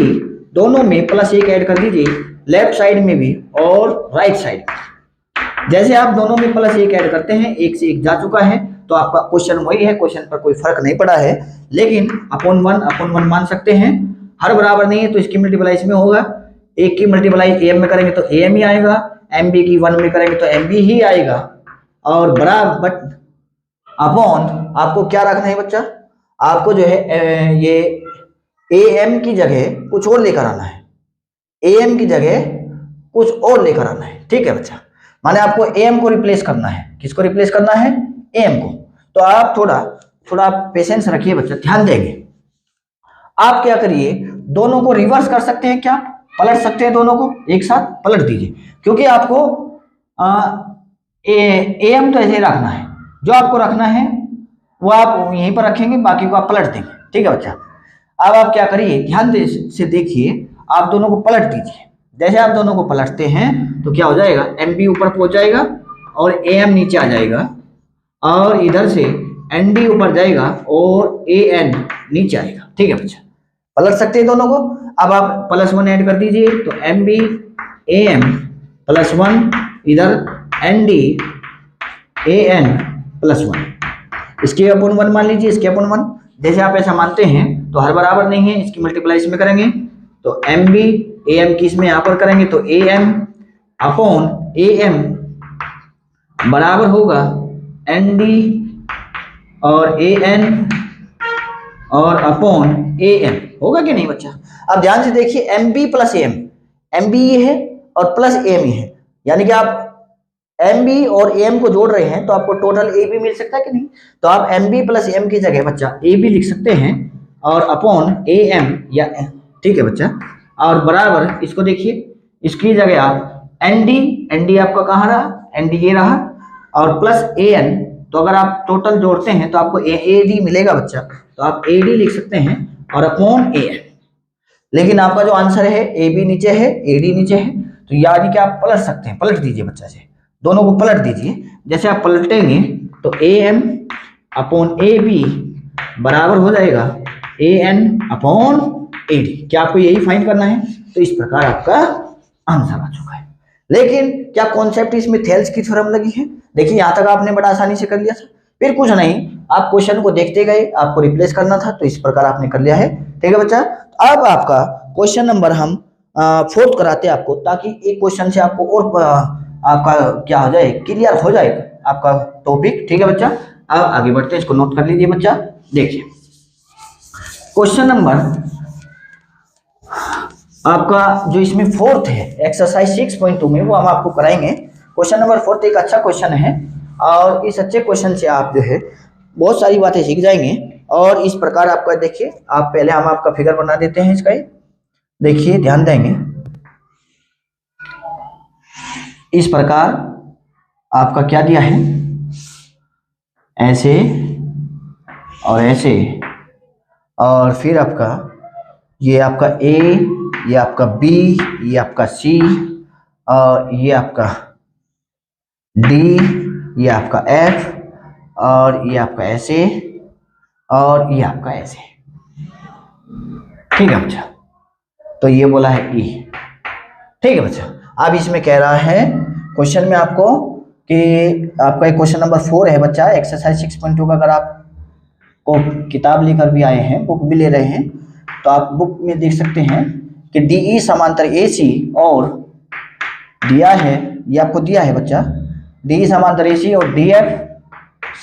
दोनों में +1 ऐड कर दीजिए, लेफ्ट साइड में भी और राइट साइड में। जैसे आप दोनों में +1 ऐड करते हैं, 1 से 1 जा चुका है, तो आपका क्वेश्चन वही है, क्वेश्चन पर कोई फर्क नहीं पड़ा है। लेकिन अपॉन 1 मान सकते हैं, हर बराबर नहीं है तो इसकी मल्टीप्लाई इसमें होगा। 1 की मल्टीप्लाई AM में करेंगे तो AM ही आएगा, MB की 1 में करेंगे तो MB ही आएगा। और बराबर अपॉन आपको क्या रखना है बच्चा, आपको जो है ये AM की जगह कुछ और लेकर आना है, AM की जगह कुछ और लेकर आना है। ठीक है बच्चा, माने आपको AM को रिप्लेस करना है। किसको रिप्लेस करना है? AM को। तो आप थोड़ा पेशेंस रखिए बच्चा, ध्यान देंगे। आप क्या करिए, दोनों को रिवर्स कर सकते हैं, क्या पलट सकते हैं, दोनों को एक साथ पलट दीजिए, क्योंकि आपको AM तो ऐसे ही रखना है, जो आपको रखना है वो आप यहीं पर रखेंगे, बाकी को आप पलट देंगे। ठीक है बच्चा, अब आप क्या करिए, ध्यान से देखिए, आप दोनों को पलट दीजिए। जैसे आप दोनों को पलटते हैं तो क्या हो जाएगा, MB ऊपर पहुंच जाएगा और AM नीचे आ जाएगा, और इधर से ND ऊपर जाएगा और AN नीचे आएगा। ठीक है बच्चा, पलट सकते हैं दोनों को। अब आप +1 ऐड कर दीजिए, तो MB AM +1, इधर ND AN +1, इसके अपॉन 1 मान लीजिए, इसके अपॉन 1। जैसे आप ऐसा मानते हैं तो हर बराबर नहीं है, इसकी मल्टीप्लाई इसमें करेंगे तो MB AM की इसमें यहाँ पर करेंगे तो AM अपॉन AM बराबर होगा ND और AN और अपॉन AM, होगा कि नहीं बच्चा? अब ध्यान से देखिए, MB + AM, MB ये है और प्लस AM ये है, यानी कि आप MB और AM को जोड़ रहे हैं तो आपको टोटल AB मिल सकता है कि नहीं? तो आप MB + AM की जगह बच्चा AB लिख सकते हैं और अपॉन AM या, ठीक है बच्चा, और बराबर इसको देखिए, इसकी जगह आप ND आपका कहाँ रहा, ND ये रहा, और प्लस AN, तो अगर आप टोटल जोड़ते हैं तो आपको AD मिलेगा बच्चा, तो आप AD लिख सकते हैं और अपॉन AN। लेकिन आपका जो आंसर है AB नीचे है, AD नीचे है, तो यानी कि आप पलट सकते हैं, पलट दीजिए बच्चा से, दोनों को पलट दीजिए। जैसे आप पलटेंगे तो AM अपॉन AB बराबर हो जाएगा AN अपॉन AD। क्या आपको यही फाइंड करना है? तो इस प्रकार आपका आंसर आ चुका है। लेकिन क्या कॉन्सेप्ट इसमें थेल्स की थ्योरम लगी है? देखिए यहाँ तक आपने बड़ा आसानी से कर लिया था, फिर कुछ नहीं, आप क्वेश्चन को देखते गए, आपको रिप्लेस करना था, तो इस प्रकार आपने कर लिया है। ठीक है बच्चा, अब आपका क्वेश्चन नंबर हम 4th कराते हैं आपको, ताकि एक क्वेश्चन से आपको और आपका क्या हो जाए, क्लियर हो जाए आपका टॉपिक। ठीक है बच्चा, अब आगे बढ़ते हैं, इसको नोट कर लीजिए बच्चा। देखिए क्वेश्चन नंबर आपका जो इसमें 4th है, एक्सरसाइज 6.2 में, वो हम आपको कराएंगे। क्वेश्चन नंबर 4th एक अच्छा क्वेश्चन है, और इस अच्छे क्वेश्चन से आप जो है बहुत सारी बातें सीख जाएंगे। और इस प्रकार आपका देखिए, आप पहले हम आपका फिगर बना देते हैं इसका, देखिए ध्यान देंगे, इस प्रकार आपका क्या दिया है, ऐसे और ऐसे, और फिर आपका ये आपका A, ये आपका B, ये आपका C, और ये आपका D, ये आपका F, और ये आपका ऐसे, और ये आपका ऐसे। ठीक है बच्चा, तो ये बोला है E। ठीक है बच्चा, अब इसमें कह रहा है क्वेश्चन में आपको कि आपका एक क्वेश्चन नंबर 4 है बच्चा, एक्सरसाइज 6.2 का। अगर आप को किताब लेकर भी आए हैं, बुक भी ले रहे हैं, तो आप बुक में देख सकते हैं कि DE समांतर AC, और दिया है, ये आपको दिया है बच्चा, DE समांतर AC और DF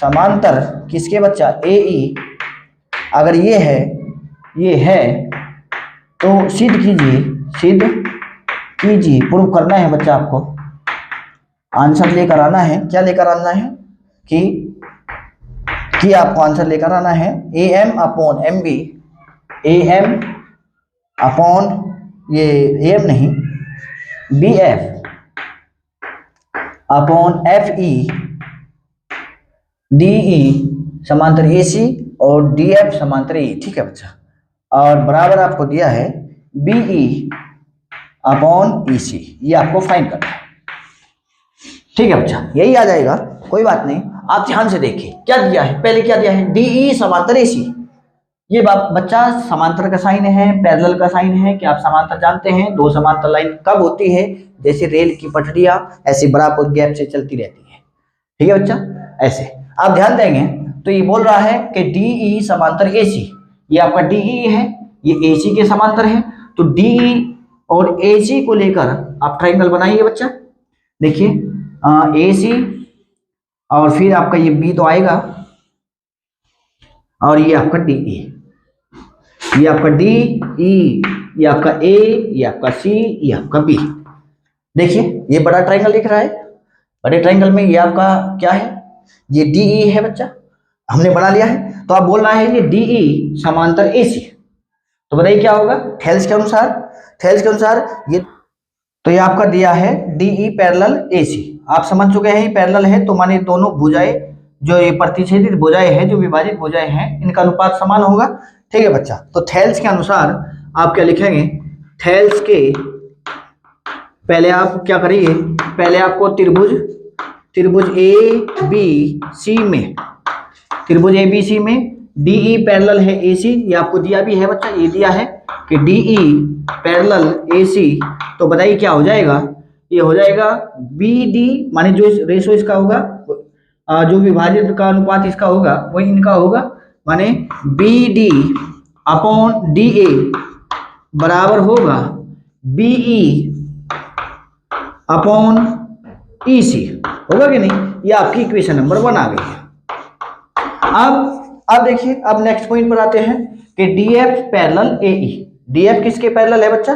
समांतर किसके बच्चा, AE। अगर ये है तो सिद्ध कीजिए, प्रूव करना है बच्चा आपको। आंसर लेकर आना है। क्या लेकर आना है कि आपको आंसर लेकर आना है AM upon MB, AM upon ये AM नहीं BF अपॉन FE DE समांतर AC और DF समांतर E। ठीक है बच्चा, और बराबर आपको दिया है BE अपॉन EC। ये आपको फाइंड करना है। ठीक है बच्चा, यही आ जाएगा, कोई बात नहीं। आप ध्यान से देखिए क्या दिया है, पहले क्या दिया है DE समांतर AC। ये बच्चा समांतर का साइन है, पैरेलल का साइन है कि आप समांतर जानते हैं, दो समांतर लाइन कब होती है, जैसे रेल की पटरियां ऐसे बराबर गैप से चलती रहती है। ठीक है बच्चा, ऐसे आप ध्यान देंगे तो ये बोल रहा है कि DE समांतर AC। ये आपका DE है, ये AC के समांतर है, तो DE और AC को लेकर आप ट्राइंगल बनाइए बच्चा। देखिए AC और फिर आपका ये B तो आएगा, और ये आपका DE, ये आपका DE, ये आपका A, ये आपका C, ये आपका B। देखिए ये बड़ा ट्राइंगल दिख रहा है, बड़े ट्राइंगल में ये आपका क्या है, ये DE है बच्चा, हमने बना लिया है। तो आप बोल रहा है ये DE समांतर AC, तो बताइए क्या होगा थेल्स के अनुसार, थेल्स के अनुसार ये, तो ये आपका दिया है DE पैरेलल AC। आप समझ चुके हैं ये पैरेलल है, तो माने दोनों भुजाएं जो ये प्रतिच्छेदित भुजाएं हैं, जो विभाजित भुजाएं हैं, इनका अनुपात समान होगा। ठीक है बच्चा, तो थेल्स के अनुसार आप क्या लिखेंगे, थेल्स के पहले आप क्या करिए, पहले आपको त्रिभुज ABC में, त्रिभुज ABC में DE पैरेलल है AC, ये आपको दिया भी है बच्चा, ये दिया है कि DE पैरेलल AC। तो बताइए क्या हो जाएगा, ये हो जाएगा BD, माने जो रेशो इसका होगा, जो विभाजित का अनुपात इसका होगा वही इनका होगा, माने BD अपॉन DA बराबर होगा BE अपॉन EC। होगा कि नहीं, ये आपकी इक्वेशन नंबर 1 आ गई है। अब देखिए, अब नेक्स्ट पॉइंट पर आते हैं कि DF पैरेलल AE। DF किसके पैरेलल है बच्चा,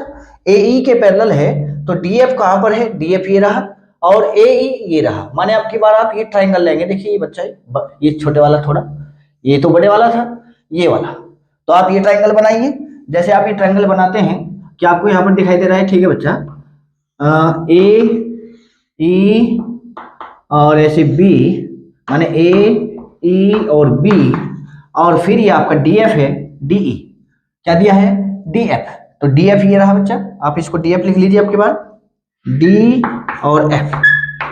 AE के पैरेलल है, तो DF कहां पर है, DF ये रहा और AE ये रहा। माने आपकी बार आप ये ट्राइंगल लेंगे, देखिए ये बच्चा ये छोटे वाला थोड़ा, ये तो बड़े वाला था, ये वाला, तो आप ये ट्राइंगल बनाइए। जैसे आप ये ट्राइंगल बनाते हैं, क्या आपको यहाँ पर दिखाई दे रहा है, ठीक है बच्चा, AE और ऐसे B, माने AE और B, और फिर ये आपका DF है, DE क्या दिया है, DF, तो DF ये रहा बच्चा, आप इसको DF लिख लीजिए आपके बाद, D और F।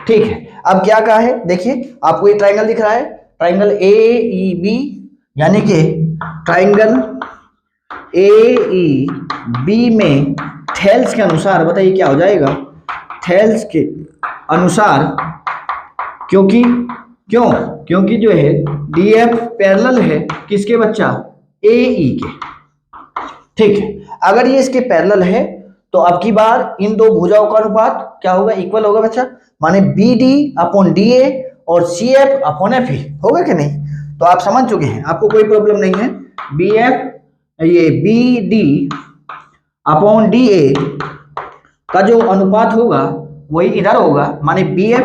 ठीक है, अब क्या कहा है, देखिए आपको ये ट्राइंगल दिख रहा है, ट्राइंगल AEB, यानी कि ट्राइंगल AEB में थेल्स के अनुसार बताइए क्या हो जाएगा, थेल्स के अनुसार, क्योंकि जो है DF पैरेलल है किसके बच्चा, AE के। ठीक है, अगर ये इसके पैरेलल है तो अब की बार इन दो भुजाओं का अनुपात क्या होगा, इक्वल होगा बच्चा, माने BD अपॉन DA और CF अपॉन FE, होगा कि नहीं। तो आप समझ चुके हैं, आपको कोई प्रॉब्लम नहीं है। ये BD अपॉन DA का जो अनुपात होगा वही इधर होगा, माने BF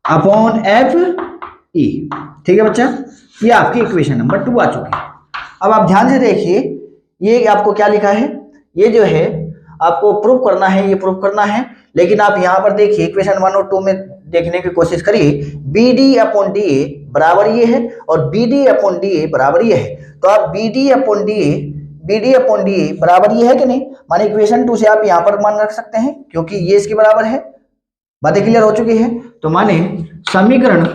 अपॉन FE। ठीक है बच्चा, ये आपकी इक्वेशन नंबर 2 आ चुकी है। अब आप ध्यान से देखिए, ये आपको क्या लिखा है, ये जो है आपको प्रूव करना है, ये प्रूव करना है, लेकिन आप यहाँ पर देखिए इक्वेशन 1 और 2 में देखने की कोशिश करिए, BD अपॉन DA बराबर ये है और BD अपॉन DA बराबर ये है, तो आप BD अपॉन DA बराबर ये है कि नहीं, माने इक्वेशन 2 से आप यहाँ पर मान रख सकते हैं, क्योंकि ये इसके बराबर है। बातें क्लियर हो चुकी है, तो माने समीकरण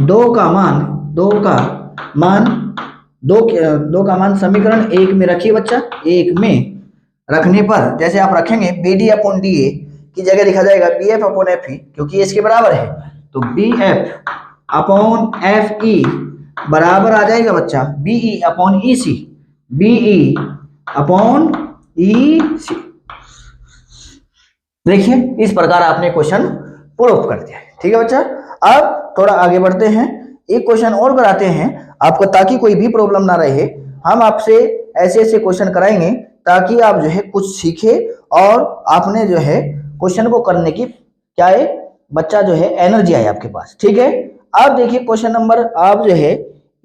2 का मान समीकरण 1 में रखिए बच्चा, 1 में रखने पर जैसे आप रखेंगे BD अपॉन DA की जगह लिखा जाएगा BF अपॉन FE, क्योंकि ये इसके बराबर है, तो BF अपॉन FE बराबर आ जाएगा बच्चा BE upon EC, BE upon EC। देखिए इस प्रकार आपने क्वेश्चन प्रूफ कर दिया है। ठीक है बच्चा, अब थोड़ा आगे बढ़ते हैं, एक क्वेश्चन और कराते हैं आपको, ताकि कोई भी प्रॉब्लम ना रहे। हम आपसे ऐसे ऐसे क्वेश्चन कराएंगे ताकि आप जो है कुछ सीखे और आपने जो है क्वेश्चन को करने की क्या है बच्चा जो है एनर्जी आई आपके पास। ठीक है, अब देखिए क्वेश्चन नंबर आप जो है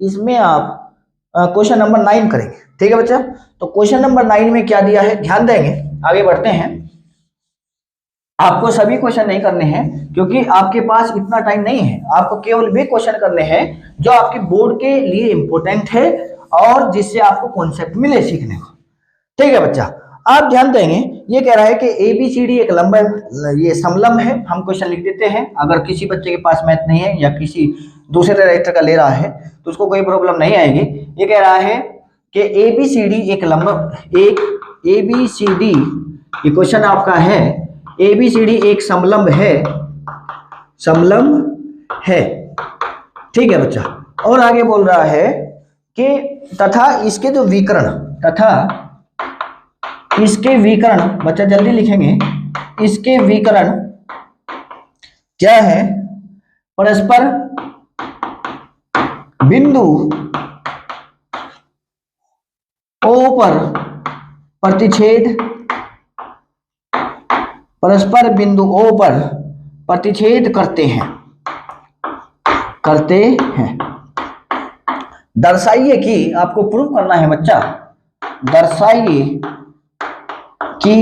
इसमें आप क्वेश्चन नंबर 9 करेंगे। ठीक है बच्चा, तो क्वेश्चन नंबर 9 में क्या दिया है ध्यान देंगे, आगे बढ़ते हैं। आपको सभी क्वेश्चन नहीं करने हैं क्योंकि आपके पास इतना टाइम नहीं है, आपको केवल वे क्वेश्चन करने हैं जो आपके बोर्ड के लिए इंपॉर्टेंट है और जिससे आपको कॉन्सेप्ट मिले सीखने को। ठीक है बच्चा, आप ध्यान देंगे, ये कह रहा है कि ABCD एक लंबा ये समलंब है। हम क्वेश्चन लिख देते हैं, अगर किसी बच्चे के पास मैथ नहीं है या किसी दूसरे डायरेक्टर का ले रहा है तो उसको कोई प्रॉब्लम नहीं आएगी। ये कह रहा है कि ABCD एक ABCD ये क्वेश्चन आपका है, ABCD एक समलंब है। ठीक है बच्चा, और आगे बोल रहा है कि तथा इसके विकर्ण, बच्चा जल्दी लिखेंगे, इसके विकर्ण क्या है, परस्पर बिंदु O पर प्रतिच्छेद करते हैं। दर्शाइए कि, आपको प्रूव करना है बच्चा, दर्शाइए कि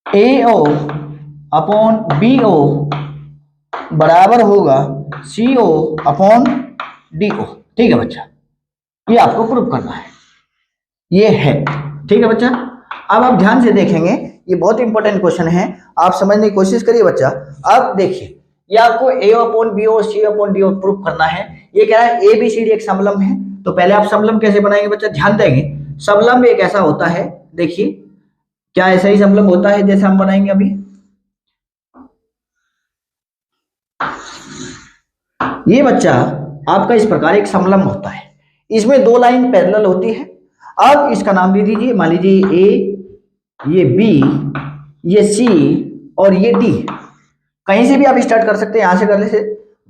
AO अपॉन BO बराबर होगा CO अपॉन DO। ठीक है बच्चा, ये आपको प्रूव करना है, ये है। ठीक है बच्चा, अब आप ध्यान से देखेंगे, ये बहुत इंपॉर्टेंट क्वेश्चन है, आप समझने की कोशिश करिए बच्चा। अब देखिए, ये आपको A upon BO C upon DO prove करना है। ये कह रहा है ABCD एक समलंब है, तो पहले आप समलंब कैसे बनाएंगे बच्चा, ध्यान देंगे। समलंब एक ऐसा होता है, देखिए क्या ऐसा ही समलंब होता है जैसे हम बनाएंगे अभी। ये बच्चा आपका इस प्रकार एक समलंब होता है, इसमें दो लाइन पैरेलल होती है। अब इसका नाम दे दीजिए, मान लीजिए A, ये B, ये C और ये D। कहीं से भी आप स्टार्ट कर सकते हैं, यहां से कर ले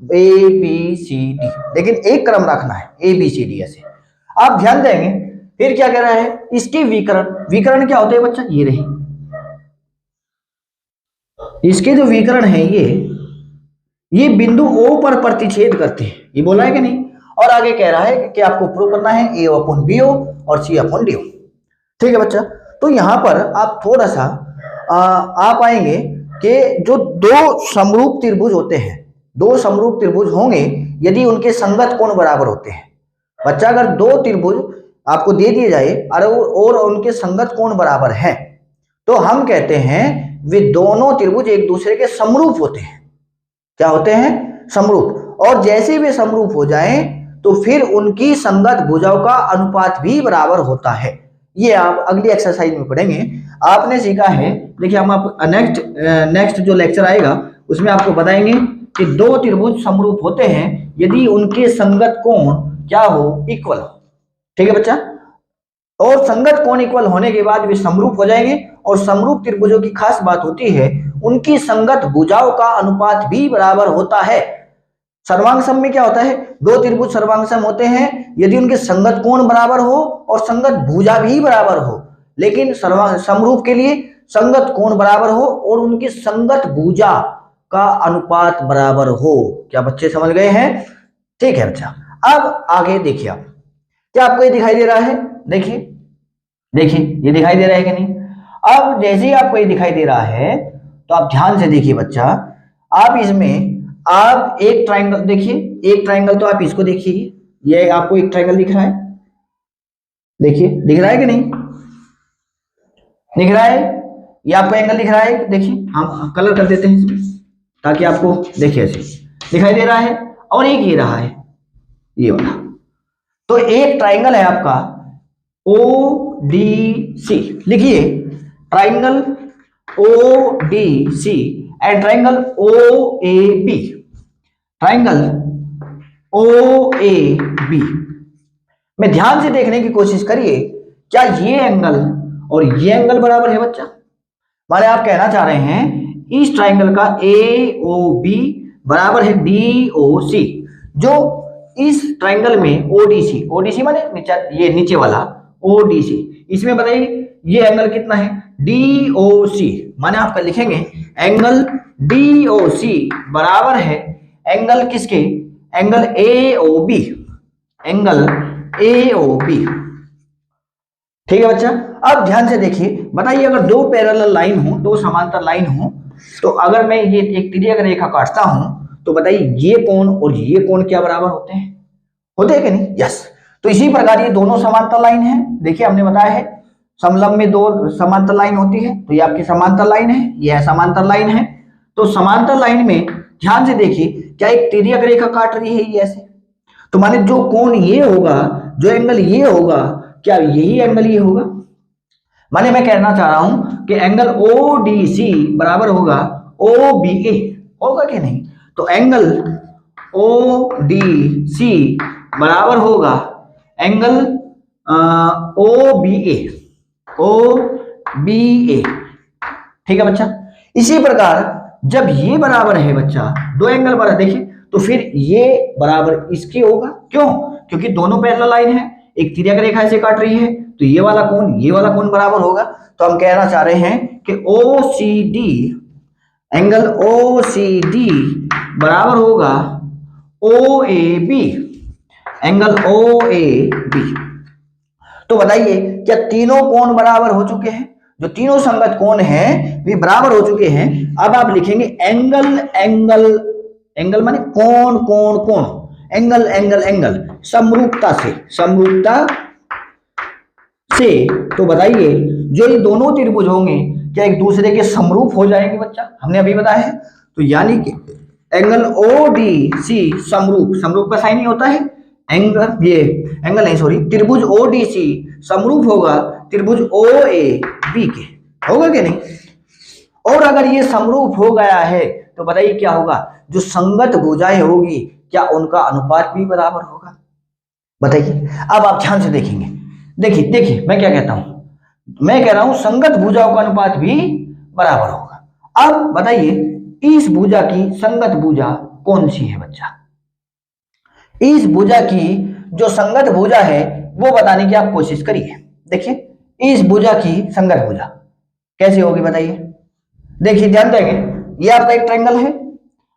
ABCD, लेकिन एक क्रम रखना है ABCD ऐसे। आप ध्यान देंगे, फिर क्या कह रहा है, इसके विकर्ण क्या होते हैं बच्चा, ये रहे, इसके जो विकर्ण है ये बिंदु O पर प्रतिच्छेद करते हैं, ये बोला है कि नहीं। और आगे कह रहा है कि आपको प्रूव करना है A अपॉन BO और C अपॉन DO। ठीक है बच्चा, तो यहां पर आप थोड़ा सा आप आएंगे कि जो दो समरूप त्रिभुज होते हैं, दो समरूप त्रिभुज होंगे यदि उनके संगत कोण बराबर होते हैं। बच्चा अगर दो त्रिभुज आपको दे दिए जाए और उनके संगत कोण बराबर हैं, तो हम कहते हैं वे दोनों त्रिभुज एक दूसरे के समरूप होते हैं। क्या होते हैं, समरूप। और जैसे वे समरूप हो जाएं तो फिर उनकी संगत भुजाओं का अनुपात भी बराबर होता है। ये आप अगली एक्सरसाइज में पढ़ेंगे। आपने सीखा है, देखिए हम आप नेक्स्ट जो लेक्चर आएगा उसमें आपको बताएंगे कि दो त्रिभुज समरूप होते हैं यदि उनके संगत कोण क्या हो, इक्वल हो। ठीक है बच्चा, और संगत कोण इक्वल होने के बाद वे समरूप हो जाएंगे। और समरूप त्रिभुजों की खास बात होती है उनकी संगत भुजाओं का अनुपात भी बराबर होता है। सर्वांग में क्या होता है, दो त्रिभुज सर्वांग होते हैं यदि उनके संगत कोण बराबर हो और संगत भुजा भी बराबर हो। लेकिन समरूप के लिए संगत कोण बराबर हो और उनकी संगत भुजा का अनुपात बराबर हो। क्या बच्चे समझ गए हैं? ठीक है बच्चा, अब आगे देखिए आप, क्या आपको ये दिखाई दे रहा है? देखिए देखिए ये दिखाई दे रहा है कि नहीं? अब जैसे ही आपको ये दिखाई दे रहा है तो आप ध्यान से देखिए बच्चा, आप इसमें आप एक ट्रायंगल देखिए, एक ट्रायंगल तो आप इसको देखिए, ये आपको एक ट्रायंगल दिख रहा है, देखिए दिख रहा है कि नहीं दिख रहा है? ये आपको एंगल दिख रहा है, देखिए हम कलर कर देते हैं इसमें ताकि आपको देखिए ऐसे दिखाई दे रहा है। और एक ये रहा है, ये वाला, तो एक ट्रायंगल है आपका ODC, लिखिए triangle ODC and triangle OAB, triangle OAB में ध्यान से देखने की कोशिश करिए, क्या ये एंगल और ये एंगल बराबर है बच्चा? माने आप कहना चाह रहे हैं इस ट्रायंगल का AOB बराबर है DOC, जो इस ट्रायंगल में ODC माने ये नीचे वाला ODC, इसमें बताइए ये एंगल कितना है? DOC, माने आपका लिखेंगे एंगल DOC बराबर है एंगल किसके, एंगल AOB, एंगल AOB। ठीक है बच्चा। अब ध्यान से देखिए, बताइए अगर दो पैरेलल लाइन हो, दो समांतर लाइन हो, तो अगर मैं ये एक तिर्यक रेखा काटता हूं तो बताइए ये कोण और ये कोण क्या बराबर होते हैं, होते हैं कि नहीं? यस। तो इसी प्रकार ये दोनों समांतर लाइन है, देखिए हमने बताया है समलंब में दो समांतर लाइन होती है, तो ये आपकी समांतर लाइन है, ये समांतर लाइन है। तो समांतर लाइन में ध्यान से देखिए, क्या एक तिर्यक रेखा काट रही है ये ऐसे, तो माने जो कोण ये होगा, जो एंगल ये होगा, क्या यही एंगल ये होगा? माने मैं कहना चाह रहा हूं कि एंगल ODC बराबर होगा OBA, होगा कि नहीं? तो एंगल ODC बराबर होगा एंगल OBA, OBA। ठीक है बच्चा। इसी प्रकार जब ये बराबर है बच्चा, दो एंगल बराबर, देखिए तो फिर ये बराबर इसके होगा, क्यों? क्योंकि दोनों पैरेलल लाइन है, एक तिर्यक रेखा से काट रही है, तो ये वाला कोण ये वाला कोण बराबर होगा। तो हम कहना चाह रहे हैं कि OCD, एंगल OCD बराबर होगा OAB, एंगल OAB। तो बताइए क्या तीनों कोण बराबर हो चुके हैं? जो तीनों संगत कोण हैं वे बराबर हो चुके हैं। अब आप लिखेंगे एंगल एंगल एंगल माने कोण कोण कोण, एंगल एंगल एंगल, समरूपता से, समरूपता से। तो बताइए जो ये दोनों त्रिभुज होंगे क्या एक दूसरे के समरूप हो जाएंगे बच्चा? हमने अभी बताया है। तो यानी कि एंगल ODC समरूप, समरूप का साइन ही होता है एंगल, ये एंगल नहीं सॉरी, त्रिभुज ODC समरूप होगा त्रिभुज OAB के, होगा कि नहीं? और अगर ये समरूप हो गया है तो बताइए क्या होगा, जो संगत भुजाएं होगी क्या उनका अनुपात भी बराबर होगा? बताइए। अब आप ध्यान से देखेंगे, देखिए देखिए मैं क्या कहता हूं, मैं कह रहा हूं संगत भुजाओं का अनुपात भी बराबर होगा। अब बताइए इस भुजा की संगत भुजा कौन सी है बच्चा? इस भुजा की जो संगत भुजा है वो बताने की आप कोशिश करिए। देखिए इस भुजा की संगत भुजा कैसी होगी बताइए। देखिए ध्यान देंगे, ये आपका एक ट्रायंगल है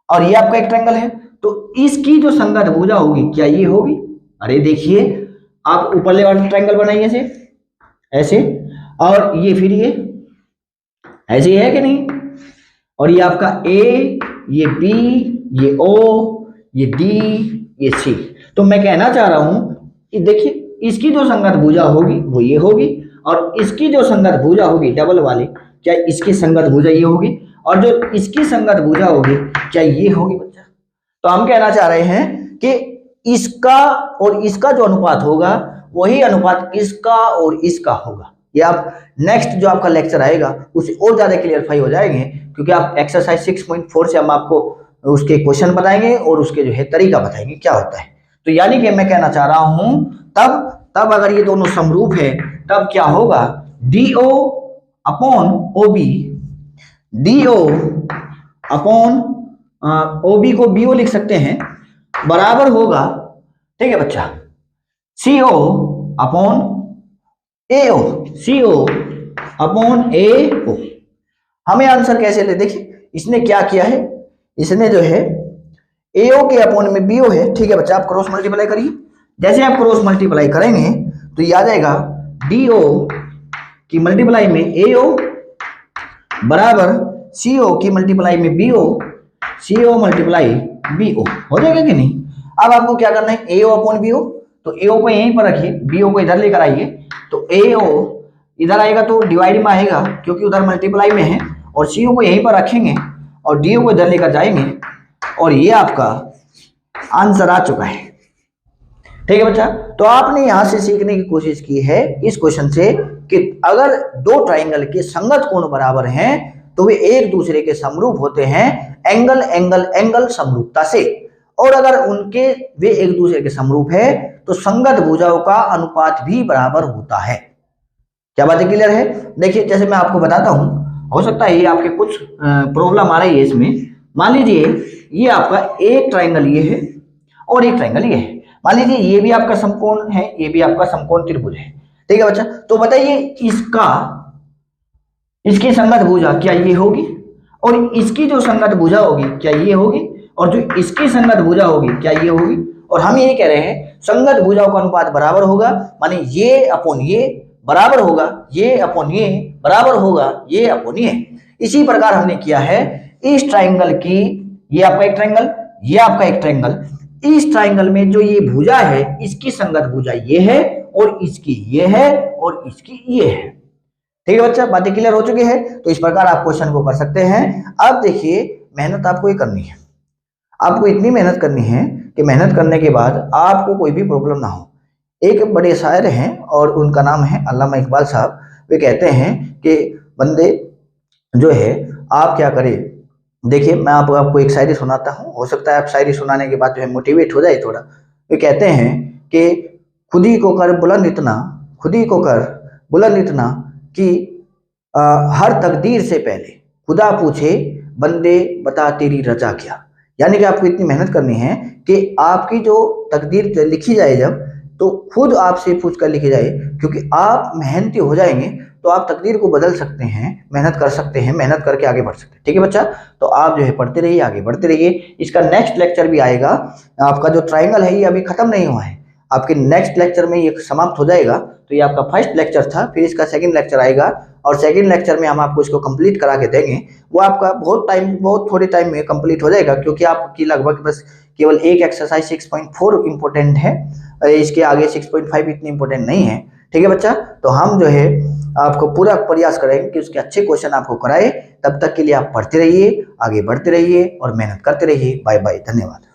और ये आपका एक ट्रायंगल है, तो इसकी जो संगत भुजा होगी क्या ये होगी? अरे देखिए आप ऊपरले वाला ट्रायंगल बनाइए ऐसे ऐसे, और ये फिर ये ऐसे है कि नहीं? और ये आपका A, ये B, ये O, ये D, ये C। तो मैं कहना चाह रहा हूं कि देखिए इसकी जो संगत भुजा होगी वो ये होगी, और इसकी जो संगत भुजा होगी डबल वाली, क्या इसकी संगत भुजा ये होगी, और जो इसकी संगत भुजा होगी क्या ये होगी बच्चा? तो हम कहना चाह रहे हैं कि इसका और इसका जो अनुपात होगा वही अनुपात इसका और इसका होगा। ये आप नेक्स्ट जो आपका लेक्चर आएगा उससे और ज्यादा क्लियरफाई हो जाएंगे, क्योंकि आप एक्सरसाइज 6.4 से हम आपको उसके क्वेश्चन बताएंगे और उसके जो है तरीका बताएंगे क्या होता है। तो यानी कि मैं कहना चाह रहा हूं तब अगर ये दोनों समरूप है तब क्या होगा, DO upon OB, DO upon OB को BO लिख सकते हैं, बराबर होगा, ठीक है बच्चा, CO upon AO, CO upon AO। हमें आंसर कैसे ले, देखिए इसने क्या किया है, इसने जो है AO के अपॉन में BO है, ठीक है बच्चा। आप क्रॉस मल्टीप्लाई करिए, जैसे आप क्रॉस मल्टीप्लाई करेंगे तो ये आ जाएगा DO की मल्टीप्लाई में AO बराबर CO की मल्टीप्लाई में BO, CO मल्टीप्लाई BO, हो जाएगा कि नहीं? अब आपको क्या करना है, AO अपॉन BO, तो AO को यहीं पर रखिए, BO को इधर लेकर आइए, तो AO इधर आएगा तो डिवाइड में आएगा क्योंकि उधर मल्टीप्लाई में है, और CO को यहीं पर रखेंगे और DO को इधर लेकर जाएंगे, और ये आपका आंसर आ चुका है। ठीक है बच्चा। तो आपने यहां से सीखने की कोशिश की है इस क्वेश्चन से कि अगर दो ट्राइंगल के संगत कोण बराबर हैं तो वे एक दूसरे के समरूप होते हैं एंगल एंगल एंगल समरूपता से, और अगर उनके वे एक दूसरे के समरूप है तो संगत भुजाओं का अनुपात भी बराबर होता है। क्या बात क्लियर है? देखिए जैसे मैं आपको बताता हूं, हो सकता है ये आपके कुछ प्रॉब्लम आ रही है इसमें। मान लीजिए ये आपका एक ट्राइंगल ये है और एक ट्राइंगल ये है, मान लीजिए ये भी आपका समकोण है, ये भी आपका समकोण त्रिभुज है, ठीक है बच्चा। तो बताइए इसकी संगत भुजा क्या ये होगी, और इसकी जो संगत भुजा होगी क्या ये होगी, और जो इसकी संगत भुजा होगी क्या ये होगी। और हम ये कह रहे हैं संगत भुजाओं का अनुपात बराबर होगा, माने ये अपॉन ये बराबर होगा, ये अपॉन ये बराबर होगा, ये अपॉन ये। इसी प्रकार हमने किया है इस ट्राइंगल की, ये आपका एक ट्राइंगल, ये आपका एक ट्राइंगल, इस ट्राइंगल में जो ये भुजा है इसकी संगत भुजा ये है और इसकी ये है और इसकी ये है। ठीक है बच्चा, बातें क्लियर हो चुकी है। तो इस प्रकार आप क्वेश्चन को कर सकते हैं। अब देखिए मेहनत आपको ये करनी है, आपको इतनी मेहनत करनी है कि मेहनत करने के बाद आपको कोई भी प्रॉब्लम ना हो। एक बड़े शायर हैं और उनका नाम है अल्लामा इकबाल साहब। वे कहते हैं कि बंदे जो है आप क्या करें, देखिए मैं आपको एक शायरी सुनाता हूँ, हो सकता है आप शायरी सुनाने के बाद जो है मोटिवेट हो जाए थोड़ा। वे कहते हैं कि खुद ही को कर बुलंद इतना, खुद ही को कर बुलंद इतना कि हर तकदीर से पहले खुदा पूछे बंदे बता तेरी रजा क्या। यानी कि आपको इतनी मेहनत करनी है कि आपकी जो तकदीर लिखी जाए जब, तो खुद आपसे पूछ कर लिखी जाए, क्योंकि आप मेहनती हो जाएंगे तो आप तकदीर को बदल सकते हैं, मेहनत कर सकते हैं, मेहनत करके आगे बढ़ सकते हैं। ठीक है बच्चा, तो आप जो है पढ़ते रहिए, आगे बढ़ते रहिए। इसका नेक्स्ट लेक्चर भी आएगा। आपका जो ट्राइंगल है ये अभी खत्म नहीं हुआ है, आपके नेक्स्ट लेक्चर में ये समाप्त हो जाएगा। तो ये आपका फर्स्ट लेक्चर था, फिर इसका सेकंड लेक्चर आएगा और सेकंड लेक्चर में हम आपको इसको कंप्लीट करा के देंगे। वो आपका बहुत थोड़े टाइम में कंप्लीट हो जाएगा, क्योंकि आपकी लगभग बस केवल एक एक्सरसाइज 6.4 इंपॉर्टेंट है, इसके आगे 6.5 इतनी इंपॉर्टेंट नहीं है। ठीक है बच्चा, तो हम जो है आपको पूरा प्रयास करेंगे कि उसके अच्छे क्वेश्चन आपको कराए। तब तक के लिए आप पढ़ते रहिए, आगे बढ़ते रहिए और मेहनत करते रहिए। बाय बाय, धन्यवाद।